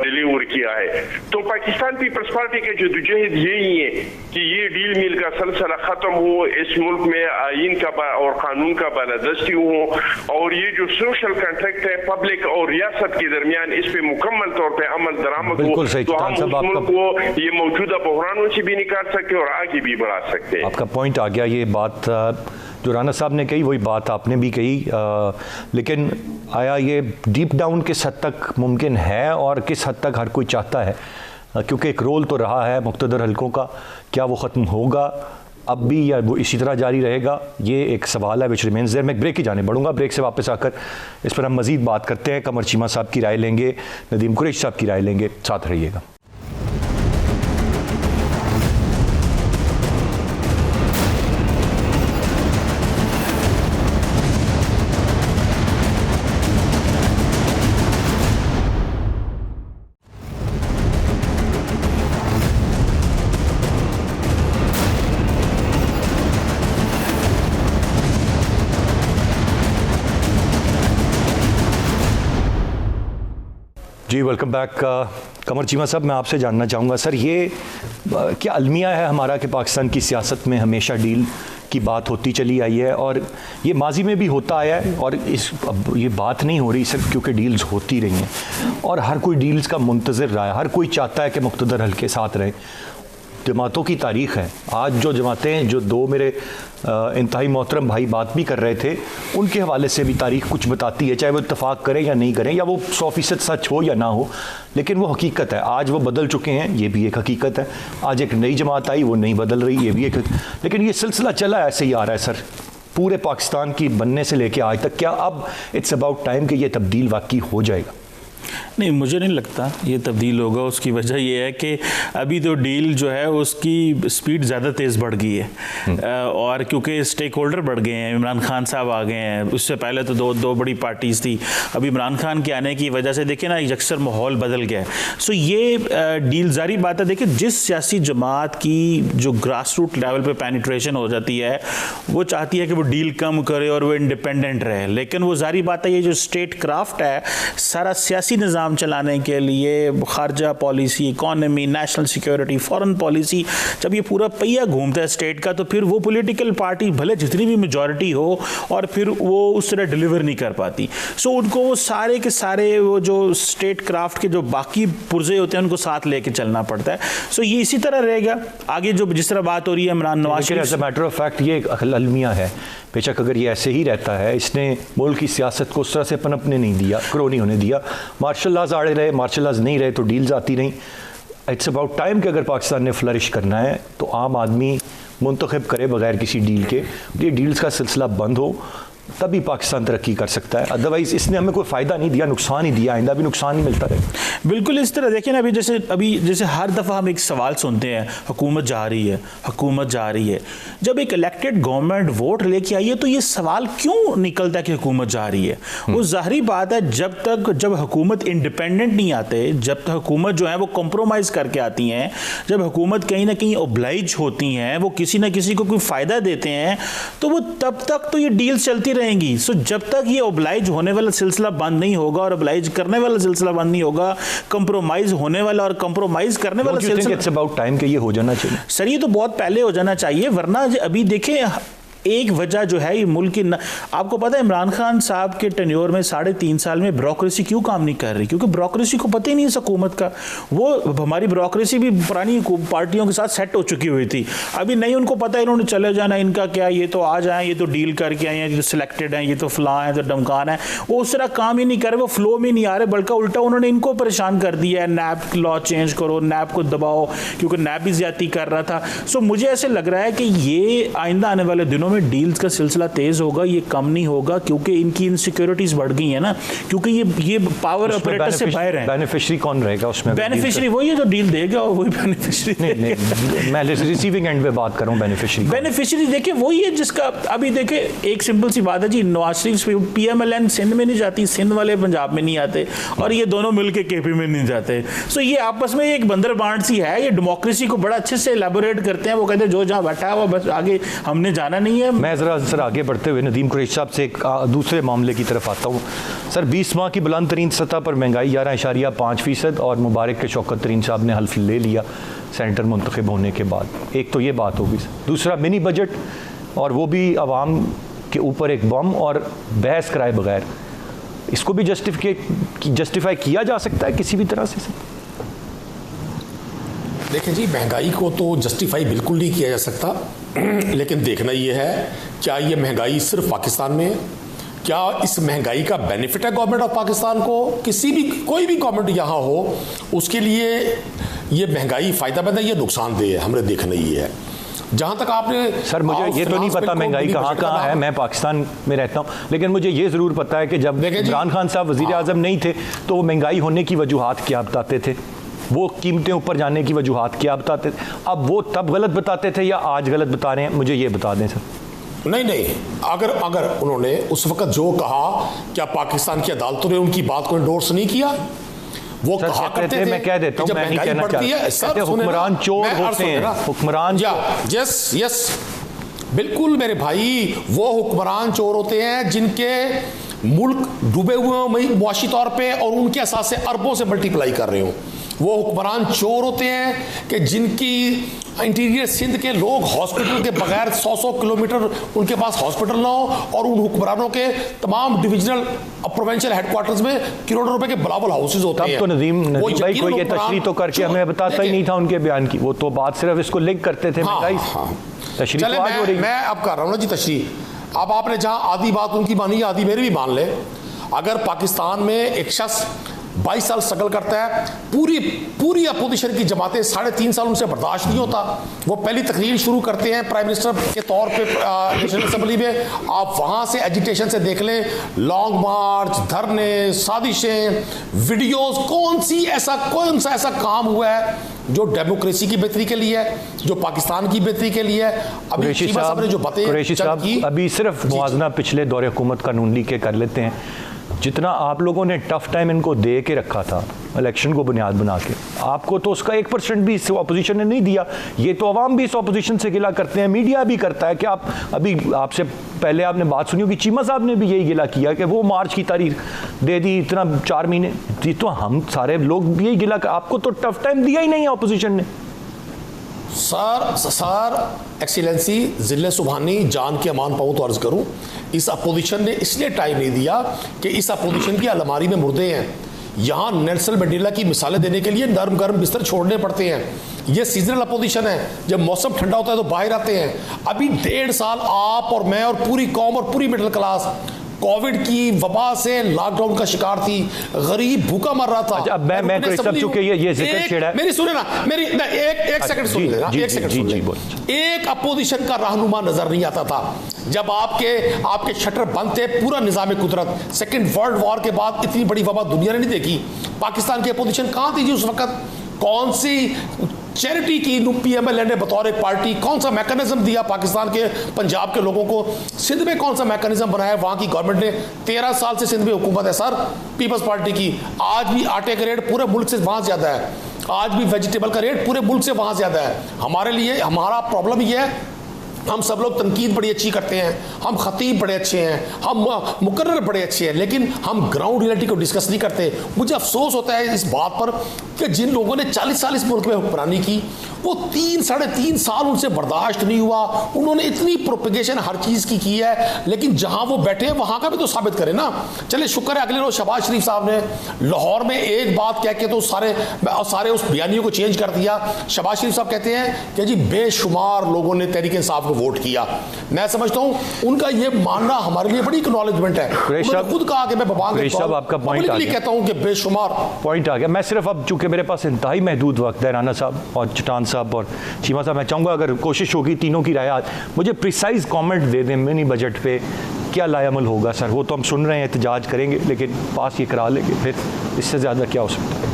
S3: डिलीवर किया है। तो पाकिस्तान पीपल्स पार्टी का जदोजहद यही है कि ये डील मिल का सिलसिला खत्म हो, इस मुल्क में आईन का और कानून का बालादस्ती हो और ये जो सोशल कॉन्ट्रैक्ट है पब्लिक और रियासत के दरमियान इस पे मुकम्मल तौर पे अमल दरामद हो, तो हम उस मुल्क को ये मौजूदा बहरानों से भी निकाल सकते और आगे भी बढ़ा सकते हैं।
S1: आपका पॉइंट आ गया, ये बात जो राना साहब ने कही वही बात आपने भी कही, लेकिन आया ये डीप डाउन किस हद तक मुमकिन है और किस हद तक हर कोई चाहता है, क्योंकि एक रोल तो रहा है मुक़्तदर हलकों का, क्या वो ख़त्म होगा अब भी या वो इसी तरह जारी रहेगा, ये एक सवाल है विच रिमेंस देयर। मैं एक ब्रेक की जाने बढ़ूंगा, ब्रेक से वापस आकर इस पर हम मज़ीद बात करते हैं। कमर चीमा साहब की राय लेंगे, नदीम कुरैशी साहब की राय लेंगे, साथ रहिएगा। जी वेलकम बैक। कमर चीमा साहब, मैं आपसे जानना चाहूँगा सर, ये क्या अलमिया है हमारा कि पाकिस्तान की सियासत में हमेशा डील की बात होती चली आई है और ये माजी में भी होता आया है और अब ये बात नहीं हो रही सिर्फ क्योंकि डील्स होती रही हैं और हर कोई डील्स का मुंतज़िर रहा है, हर कोई चाहता है कि मुक़्तदर हल्के साथ रहे। जमातों की तारीख़ है, आज जो जमातें, जो दो मेरे इंतहाई मोहतरम भाई बात भी कर रहे थे, उनके हवाले से भी तारीख़ कुछ बताती है, चाहे वो इत्तफाक करें या नहीं करें, या वो 100% सच हो या ना हो, लेकिन वो हकीकत है। आज वो बदल चुके हैं, ये भी एक हकीकत है। आज एक नई जमात आई, वो नहीं बदल रही, ये भी एक, लेकिन ये सिलसिला चला ऐसे ही आ रहा है सर पूरे पाकिस्तान की बनने से लेके आज तक। क्या अब इट्स अबाउट टाइम कि ये तब्दील वाकई हो जाएगा?
S4: नहीं, मुझे नहीं लगता ये तब्दील होगा। उसकी वजह ये है कि अभी तो डील जो है उसकी स्पीड ज़्यादा तेज़ बढ़ गई है और क्योंकि स्टेक होल्डर बढ़ गए हैं, इमरान खान साहब आ गए हैं, उससे पहले तो दो बड़ी पार्टीज़ थी, अब इमरान खान के आने की वजह से देखिए ना यकसर माहौल बदल गया है। सो ये डील जारी बात है, देखिए जिस सियासी जमात की जो ग्रास रूट लेवल पर पेनिट्रेशन हो जाती है वो चाहती है कि वो डील कम करे और वो इंडिपेंडेंट रहे, लेकिन वो जारी बात है ये जो स्टेट क्राफ्ट है सारा सियासी निज़ाम चलाने के लिए, खारजा policy, economy, national security, foreign policy, जब ये पूरा पहिया घूमता है स्टेट का तो फिर वो पॉलिटिकल पार्टी भले जितनी भी मेजॉरिटी हो और फिर वो उस तरह डिलीवर नहीं कर पाती। सो उनको वो सारे के सारे वो जो स्टेट क्राफ्ट के जो बाकी पुर्जे होते हैं उनको साथ लेके चलना पड़ता है। सो ये इसी तरह रहेगा आगे। जो जिस तरह बात हो रही है Imran Nawaz Sharif,
S1: as a matter of fact ये एक अलमिया है, बेशक अगर ये ऐसे ही रहता है, इसने मुल्क की सियासत को उस तरह से पनपने नहीं दिया, ग्रो नहीं होने दिया, मार्शल लॉज आड़े रहे, मार्शल लॉज नहीं रहे तो डील्स आती रहीं। इट्स अबाउट टाइम कि अगर पाकिस्तान ने फ्लरिश करना है तो आम आदमी मुंतखब करे बगैर किसी डील के, ये डील्स का सिलसिला बंद हो, तभी पाकिस्तान तरक्की कर सकता है। अदरवाइज इसने हमें कोई फ़ायदा नहीं दिया, नुकसान ही दिया, आइंदा भी नुकसान ही मिलता रहे।
S4: बिल्कुल इस तरह देखिए ना, अभी जैसे हर दफ़ा हम एक सवाल सुनते हैं, हुकूमत जा रही है, हुकूमत जा रही है। जब एक इलेक्टेड गवर्नमेंट वोट लेके आई है तो ये सवाल क्यों निकलता है कि हुकूमत जा रही है? वो ज़ाहिरी बात है जब हुकूमत इंडिपेंडेंट नहीं आते, जब तक हुकूमत जो है वो कॉम्प्रोमाइज़ करके आती हैं, जब हुकूमत कहीं ना कहीं ओब्लाइज होती हैं, वो किसी ना किसी को कोई फ़ायदा देते हैं, तो वो तब तक तो ये डील चलती रहेंगी। सो जब तक ये ओब्लाइज होने वाला सिलसिला बंद नहीं होगा और ओब्लाइज करने वाला सिलसिला बंद नहीं होगा, कंप्रोमाइज होने वाला और कंप्रोमाइज करने वाला सिलसिला,
S1: इट्स अबाउट टाइम कि ये हो जाना चाहिए।
S4: सर ये तो बहुत पहले हो जाना चाहिए, वरना अभी देखें एक वजह जो है ये मुल्क की आपको पता है इमरान खान साहब के टेन्योर में 3.5 साल में ब्यूरोक्रेसी क्यों काम नहीं कर रही? क्योंकि ब्यूरोक्रेसी को पता ही नहीं है हुकूमत का। वो हमारी ब्यूरोक्रेसी भी पुरानी पार्टियों के साथ सेट हो चुकी हुई थी, अभी नहीं उनको पता है इन्होंने चले जाना, इनका क्या, ये तो आ जाए, ये तो डील करके आए हैं, ये तो सिलेक्टेड हैं, ये तो फलां है, तो डमकान है। वो उस तरह काम ही नहीं कर रहे, वो फ्लो में नहीं आ रहे, बल्कि उल्टा उन्होंने इनको परेशान कर दिया है। नैब लॉ चेंज करो, नैब को दबाओ, क्योंकि नैब भी ज्यादती कर रहा था। सो मुझे ऐसे लग रहा है कि ये आइंदा आने वाले दिनों में डील्स का सिलसिला तेज होगा, ये कम नहीं होगा, क्योंकि इनकी इनसिक्योरिटीज बढ़ गई है ना, क्योंकि ये पावर ऑपरेटर से बाहर है।
S1: बेनिफिशियरी कौन रहेगा उसमें?
S4: बेनिफिशियरी वही है जो डील देगा, वही बेनिफिशियरी।
S1: नहीं, मैं रिसीविंग एंड पे बात कर रहा हूं। बेनिफिशियरी
S4: देखिए वही है जिसका अभी देखिए एक सिंपल सी बात है जी, नवाज शरीफ PMLN सिंध में नहीं जाती, सिंध वाले पंजाब में नहीं आते, और ये दोनों मिलके KP में नहीं जाते। सो ये आपस में एक बंदर बांट सी है। ये डेमोक्रेसी को बड़ा अच्छे से एलैबोरेट करते हैं। वो कहते हैं जो जहां बैठा है वो बस, आगे हमने जाना नहीं है।
S1: मैं जरा सर आगे बढ़ते हुए नदीम कुरैशी साहब से एक दूसरे मामले की तरफ आता हूँ। सर 20 माह की बुलंद तरीन सतह पर महंगाई 11.5% और मुबारक के शौकत तरीन साहब ने हल्फ ले लिया सेंटर मुंतखब होने के बाद। एक तो ये बात होगी। दूसरा मिनी बजट, और वो भी आवाम के ऊपर एक बम और बहस कराए बगैर, इसको भी जस्टिफाई किया जा सकता है किसी भी तरह से?
S5: देखिए जी, महंगाई को तो जस्टिफाई बिल्कुल नहीं किया जा सकता, लेकिन देखना ये है क्या ये महंगाई सिर्फ पाकिस्तान में है? क्या इस महंगाई का बेनिफिट है गवर्नमेंट ऑफ पाकिस्तान को? कोई भी गवर्नमेंट यहाँ हो उसके लिए ये महंगाई फ़ायदेमंद है, ये नुकसानदेह है, हमने देखना ये है। जहाँ तक आपने
S1: सर, मुझे ये तो नहीं पता महंगाई कहाँ है, मैं पाकिस्तान में रहता हूँ, लेकिन मुझे ये ज़रूर पता है कि जब इमरान खान साहब वज़ीर आज़म नहीं थे तो वो महंगाई होने की वजूहात क्या बताते थे, वो कीमतें ऊपर जाने की वजूहात क्या बताते थे? अब वो तब गलत बताते थे या आज गलत बता रहे हैं? मुझे ये बता दें सर।
S5: नहीं, अगर उन्होंने उस वक्त जो कहा, क्या पाकिस्तान की अदालतों ने उनकी बात को एंडोर्स नहीं किया? वो कहा करते थे,
S1: मैं कह देता हूं, मैं नहीं कहना चाहता, हुक्मरान चोर होते हैं, हुक्मरान।
S5: यस बिल्कुल मेरे भाई, वो हुक्मरान चोर होते हैं जिनके मुल्क डूबे हुए हैं मुआशी तौर पे और उनके असास से अरबों से मल्टीप्लाई कर रहे हो। वो हुक्मरान चोर होते हैं कि जिनकी इंटीरियर सिंध के लोग हॉस्पिटल के बगैर 100 किलोमीटर उनके पास हॉस्पिटल ना हो, और उन हुक्मरानों के तमाम डिविजनल प्रोविंशियल हेडक्वार्टर्स में करोड़ों रुपए के बलावल हाउसेज होते हैं।
S1: तो नदीम भाई कोई ये तशरीह तो करके हमें बताता ही नहीं था उनके बयान की, वो तो बात सिर्फ इसको लिंक करते थे। तशरीह तो आज हो रही।
S5: मैं अब कर रहा हूँ ना जी तशरीह। अब आपने जहाँ आधी बात उनकी मानी, आधी मेरी भी मान ले। अगर पाकिस्तान में एक शख्स 22 साल स्ट्रगल करता है, पूरी अपोजिशन की जमातें 3.5 साल उनसे बर्दाश्त नहीं होता, वो पहली तकरीर शुरू करते हैं प्राइम मिनिस्टर के तौर पे नेशनल असेंबली में। आप वहाँ से एजिटेशन से देख लें, लॉन्ग मार्च, धरने, साजिशें, वीडियोस, कौन सा ऐसा काम हुआ है जो डेमोक्रेसी की बेहतरी के लिए है, जो पाकिस्तान की बेहतरी के लिए है? अभी साहब ने जो बातें की,
S1: अभी सिर्फ मुआवजा पिछले दौरे हुकूमत का नून लीग के कर लेते हैं। जितना आप लोगों ने टफ टाइम इनको दे के रखा था इलेक्शन को बुनियाद बना के, आपको तो उसका 1% भी इस अपोजिशन ने नहीं दिया। ये तो अवाम भी इस अपोजिशन से गिला करते हैं, मीडिया भी करता है कि आप अभी आपसे पहले आपने बात सुनी होगी, चीमा साहब ने भी यही गिला किया कि वो मार्च की तारीख दे दी, इतना 4 महीने दी, तो हम सारे लोग भी यही गिला, आपको तो टफ टाइम दिया ही नहीं है अपोजिशन ने।
S5: सर एक्सीलेंसी जिले सुबहानी जान के अमान पाऊँ तो अर्ज करूं, इस अपोजिशन ने इसलिए टाइम नहीं दिया कि इस अपोजिशन की अलमारी में मुर्दे हैं। यहाँ नेल्सन मंडेला की मिसालें देने के लिए नरम गर्म बिस्तर छोड़ने पड़ते हैं। ये सीजनल अपोजिशन है, जब मौसम ठंडा होता है तो बाहर आते हैं। अभी 1.5 साल आप और मैं और पूरी कौम और पूरी मिडिल क्लास कोविड की वबा से लॉकडाउन का शिकार थी, गरीब भूखा मर रहा था।
S1: अब मैं तो सब चुके ये जिक्र छेड़ा है।
S5: मेरी सुने ना, एक सेकंड सुन लेना, एक सेकंड सुन ले। एक अपोजिशन का रहनुमा नजर नहीं आता था जब आपके शटर बंद थे। पूरा निजाम कुदरत, सेकंड वर्ल्ड वॉर के बाद इतनी बड़ी वबा दुनिया ने नहीं देखी। पाकिस्तान की अपोजिशन कहां थी जी उस वक्त? कौन सी चैरिटी की PMLN ने बतौर एक पार्टी कौन सा मैकेनिज्म दिया पाकिस्तान के पंजाब के लोगों को? सिंध में कौन सा मैकेनिज्म बनाया वहां की गवर्नमेंट ने? 13 साल से सिंध में हुकूमत है सर पीपल्स पार्टी की। आज भी आटे का रेट पूरे मुल्क से वहां ज्यादा है, आज भी वेजिटेबल का रेट पूरे मुल्क से वहां ज्यादा है। हमारे लिए हमारा प्रॉब्लम ये है हम सब लोग तनकीद बड़ी अच्छी करते हैं, हम खतीब बड़े अच्छे हैं, हम मुकर्रर बड़े अच्छे हैं, लेकिन हम ग्राउंड रियलिटी को डिस्कस नहीं करते। मुझे अफसोस होता है इस बात पर कि जिन लोगों ने 40 साल इस मुल्क में हुक्मरानी की, वो 3-3.5 साल उनसे बर्दाश्त नहीं हुआ। उन्होंने इतनी प्रोपेगेशन हर चीज़ की है, लेकिन जहां वो बैठे हैं वहां का भी तो साबित करें ना। चले शुक्र है अगले रोज शहबाज शरीफ साहब ने लाहौर में एक बात कह के तो सारे उस बयानियों को चेंज कर दिया। शहबाज शरीफ साहब कहते हैं कि जी बेशुमार लोगों ने तहरीक इंसाफ को वोट किया। मैं समझता हूं उनका ये मानना हमारे लिए बड़ी एक्नॉलेजमेंट है। उन्होंने खुद कहा कि मैं
S1: आपका पॉइंट आ गया,
S5: कहता हूं कि बेशुमार
S1: पॉइंट आ गया। मैं सिर्फ अब चूंकि मेरे पास इंतहाई महदूद वक्त है, राना साहब और चटान साहब और चीमा साहब, मैं चाहूँगा अगर कोशिश होगी तीनों की राय मुझे प्रिसाइज कमेंट दे दें मिनी बजट पे क्या लायामल होगा सर। वो तो हम सुन रहे हैं, एहतजाज करेंगे, लेकिन पास ये करा लेंगे, फिर इससे ज़्यादा क्या हो सकता है।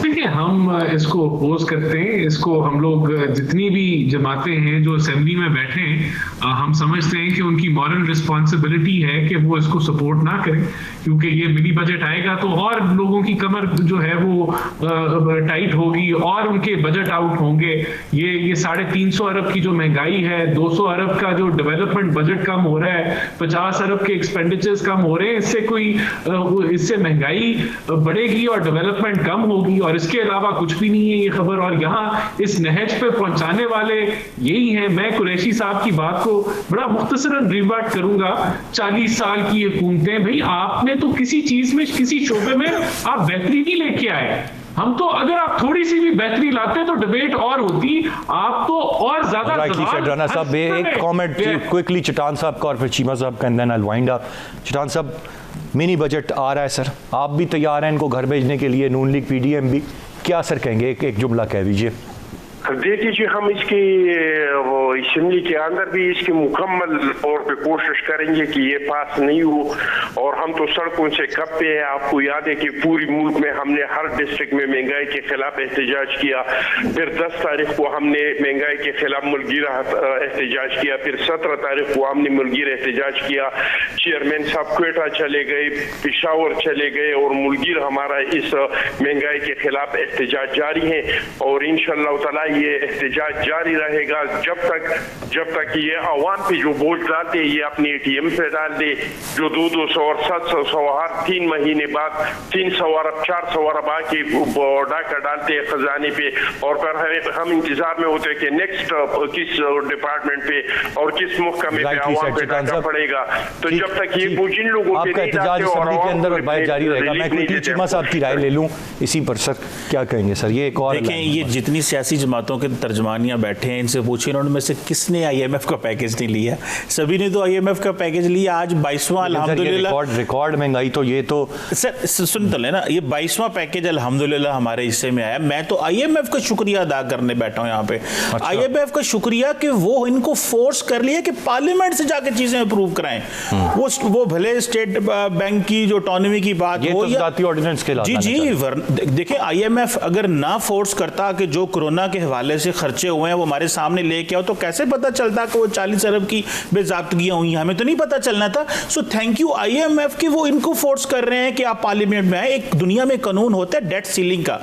S2: देखिए, हम इसको अपोज करते हैं। इसको हम लोग जितनी भी जमातें हैं जो असेंबली में बैठे हैं, हम समझते हैं कि उनकी मॉरल रिस्पॉन्सिबिलिटी है कि वो इसको सपोर्ट ना करें, क्योंकि ये मिनी बजट आएगा तो और लोगों की कमर जो है वो टाइट होगी और उनके बजट आउट होंगे। ये 350 अरब की जो महंगाई है, 200 अरब का जो डेवलपमेंट बजट कम हो रहा है, 50 अरब के एक्सपेंडिचर्स कम हो रहे हैं, इससे महंगाई बढ़ेगी और डेवलपमेंट कम होगी, और इसके अलावा कुछ भी नहीं है ये खबर। और यहाँ इस नहज पे पहुंचाने वाले यही हैं। मैं कुरैशी साहब की बात को बड़ा मुख्तसरन रिवर्ट करूंगा। 40 साल की हुकूमतें, भाई आपने तो किसी चीज में, किसी शोबे में आप बेहतरी नहीं लेके आए। हम तो अगर आप थोड़ी सी भी बेहतरी लाते तो डिबेट और होती, आप तो और ज्यादा
S1: राना साहब एक कमेंट क्विकली चटान साहब का और फिर चीमा साहब का, and then I will wind up. चटान साहब, मिनी बजट आ रहा है सर, आप भी तैयार हैं इनको घर भेजने के लिए, नून लीग पीडीएम भी, क्या सर कहेंगे? एक जुमला कह दीजिए।
S3: देखिए, हम इसकी असेंबली के अंदर भी इसकी मुकम्मल तौर पे कोशिश करेंगे कि ये पास नहीं हो। और हम तो सड़कों से कब पे है, आपको याद है कि पूरी मुल्क में हमने हर डिस्ट्रिक्ट में महंगाई के खिलाफ एहतजाज किया। फिर 10 तारीख को हमने महंगाई के खिलाफ मुल्कीरा एहतजाज किया। फिर 17 तारीख को हमने मुल्कीरा एहतजाज किया। चेयरमैन साहब क्वेटा चले गए, पिशावर चले गए, और मुल्कीर हमारा इस महंगाई के खिलाफ एहतजाज जारी है। और इंशाअल्लाह ताला ये एहतजाज जारी रहेगा जब तक ये अवाम पे जो बोझ डालते ये अपने ATM पे डाल दे, जो 200 और 700 हर 3 महीने बाद 300 अरब 400 अरब आके डाका डालते हैं खजाने पे। और फिर हम इंतजार में होते हैं कि नेक्स्ट किस डिपार्टमेंट पे और किस महकमे पे अवाम पे डाका पड़ेगा। तो जब तक ये बोझ इन लोगों पे नहीं डालते और
S1: के अंदर और बाहर जारी रहेगा। मैं चीमा साहब की राय ले लूं इसी पर सर, क्या कहेंगे सर? ये एक और
S4: देखें, ये जितनी सियासी जमातों के तर्जमानियां बैठे हैं, इनसे पूछिए इन्होंने में से किसने IMF का पैकेज नहीं लिया? सभी ने तो IMF का पैकेज लिया। आज 22वां अल्हम्दुलिल्लाह
S1: रिकॉर्ड महंगाई, तो ये तो
S4: सर सुन तो लेना, ये 22वां पैकेज अल्हम्दुलिल्लाह हमारे हिस्से में आया। मैं तो IMF का शुक्रिया अदा करने बैठा हूं यहाँ पे। अच्छा। IMF का शुक्रिया कि वो इनको फोर्स कर लिया कि पार्लियामेंट से जाके चीजें अप्रूव कराएं। वो भले स्टेट बैंक की जो ऑटोनॉमी की बात हो या
S1: ऑर्डिनेंस के
S4: जी देखिए, IMF अगर ना फोर्स करता कि जो कोरोना के हवाले से खर्चे हुए हैं वो हमारे सामने लेके आओ, तो कैसे पता चलता कि वो 40 अरब की बेज़ाब्तगियां हुई? हमें तो नहीं पता चलना था। सो थैंक यू IMF कि वो इनको फोर्स कर रहे हैं कि आप पार्लियामेंट में आए। एक दुनिया में कानून होता है डेट सीलिंग का,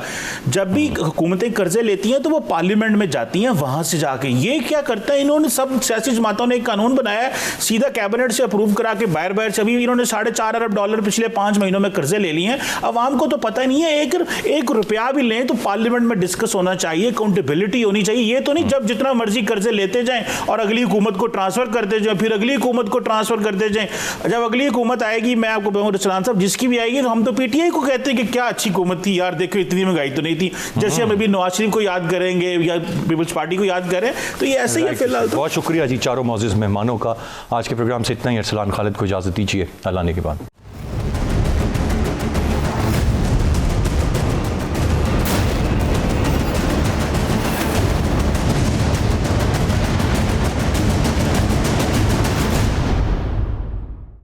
S4: जब भी हुकूमतें कर्जे लेती हैं तो वो पार्लियामेंट में जाती हैं, वहां से जाके ये क्या करता है, इन्होंने सब सियासी जमातों ने एक कानून बनाया, सीधा कैबिनेट से अप्रूव करा के बाहर से अभी इन्होंने $4.5 अरब पिछले 5 महीनों में कर्जे ले लिए हैं। अवाम को तो पता ही नहीं है, एक रुपया भी लें तो पार्लियामेंट में डिस्कस होना चाहिए, अकाउंटेबिलिटी होनी चाहिए। ये तो नहीं जब जितना मर्जी कर्जे लेते जाएं और अगली हुकूमत को ट्रांसफर करते जाएं, फिर अगली हुकूमत को ट्रांसफर करते जाएं। जब अगली हुकूमत आएगी, मैं आपको बताऊं रसलान साहब, जिसकी भी आएगी, तो हम तो PTI को कहते हैं कि क्या अच्छी हुकूमत थी यार, देखो इतनी महंगाई तो नहीं थी। जैसे हम अभी नवाज शरीफ को याद करेंगे या पीपल्स पार्टी को याद करें, तो ये ऐसे ही फिलहाल।
S1: बहुत शुक्रिया जी चारों मौजूद मेहमानों का। आज के प्रोग्राम से इतना ही। अरसलान खालिद को इजाजत दीजिए, अल्लाह ने के बाद।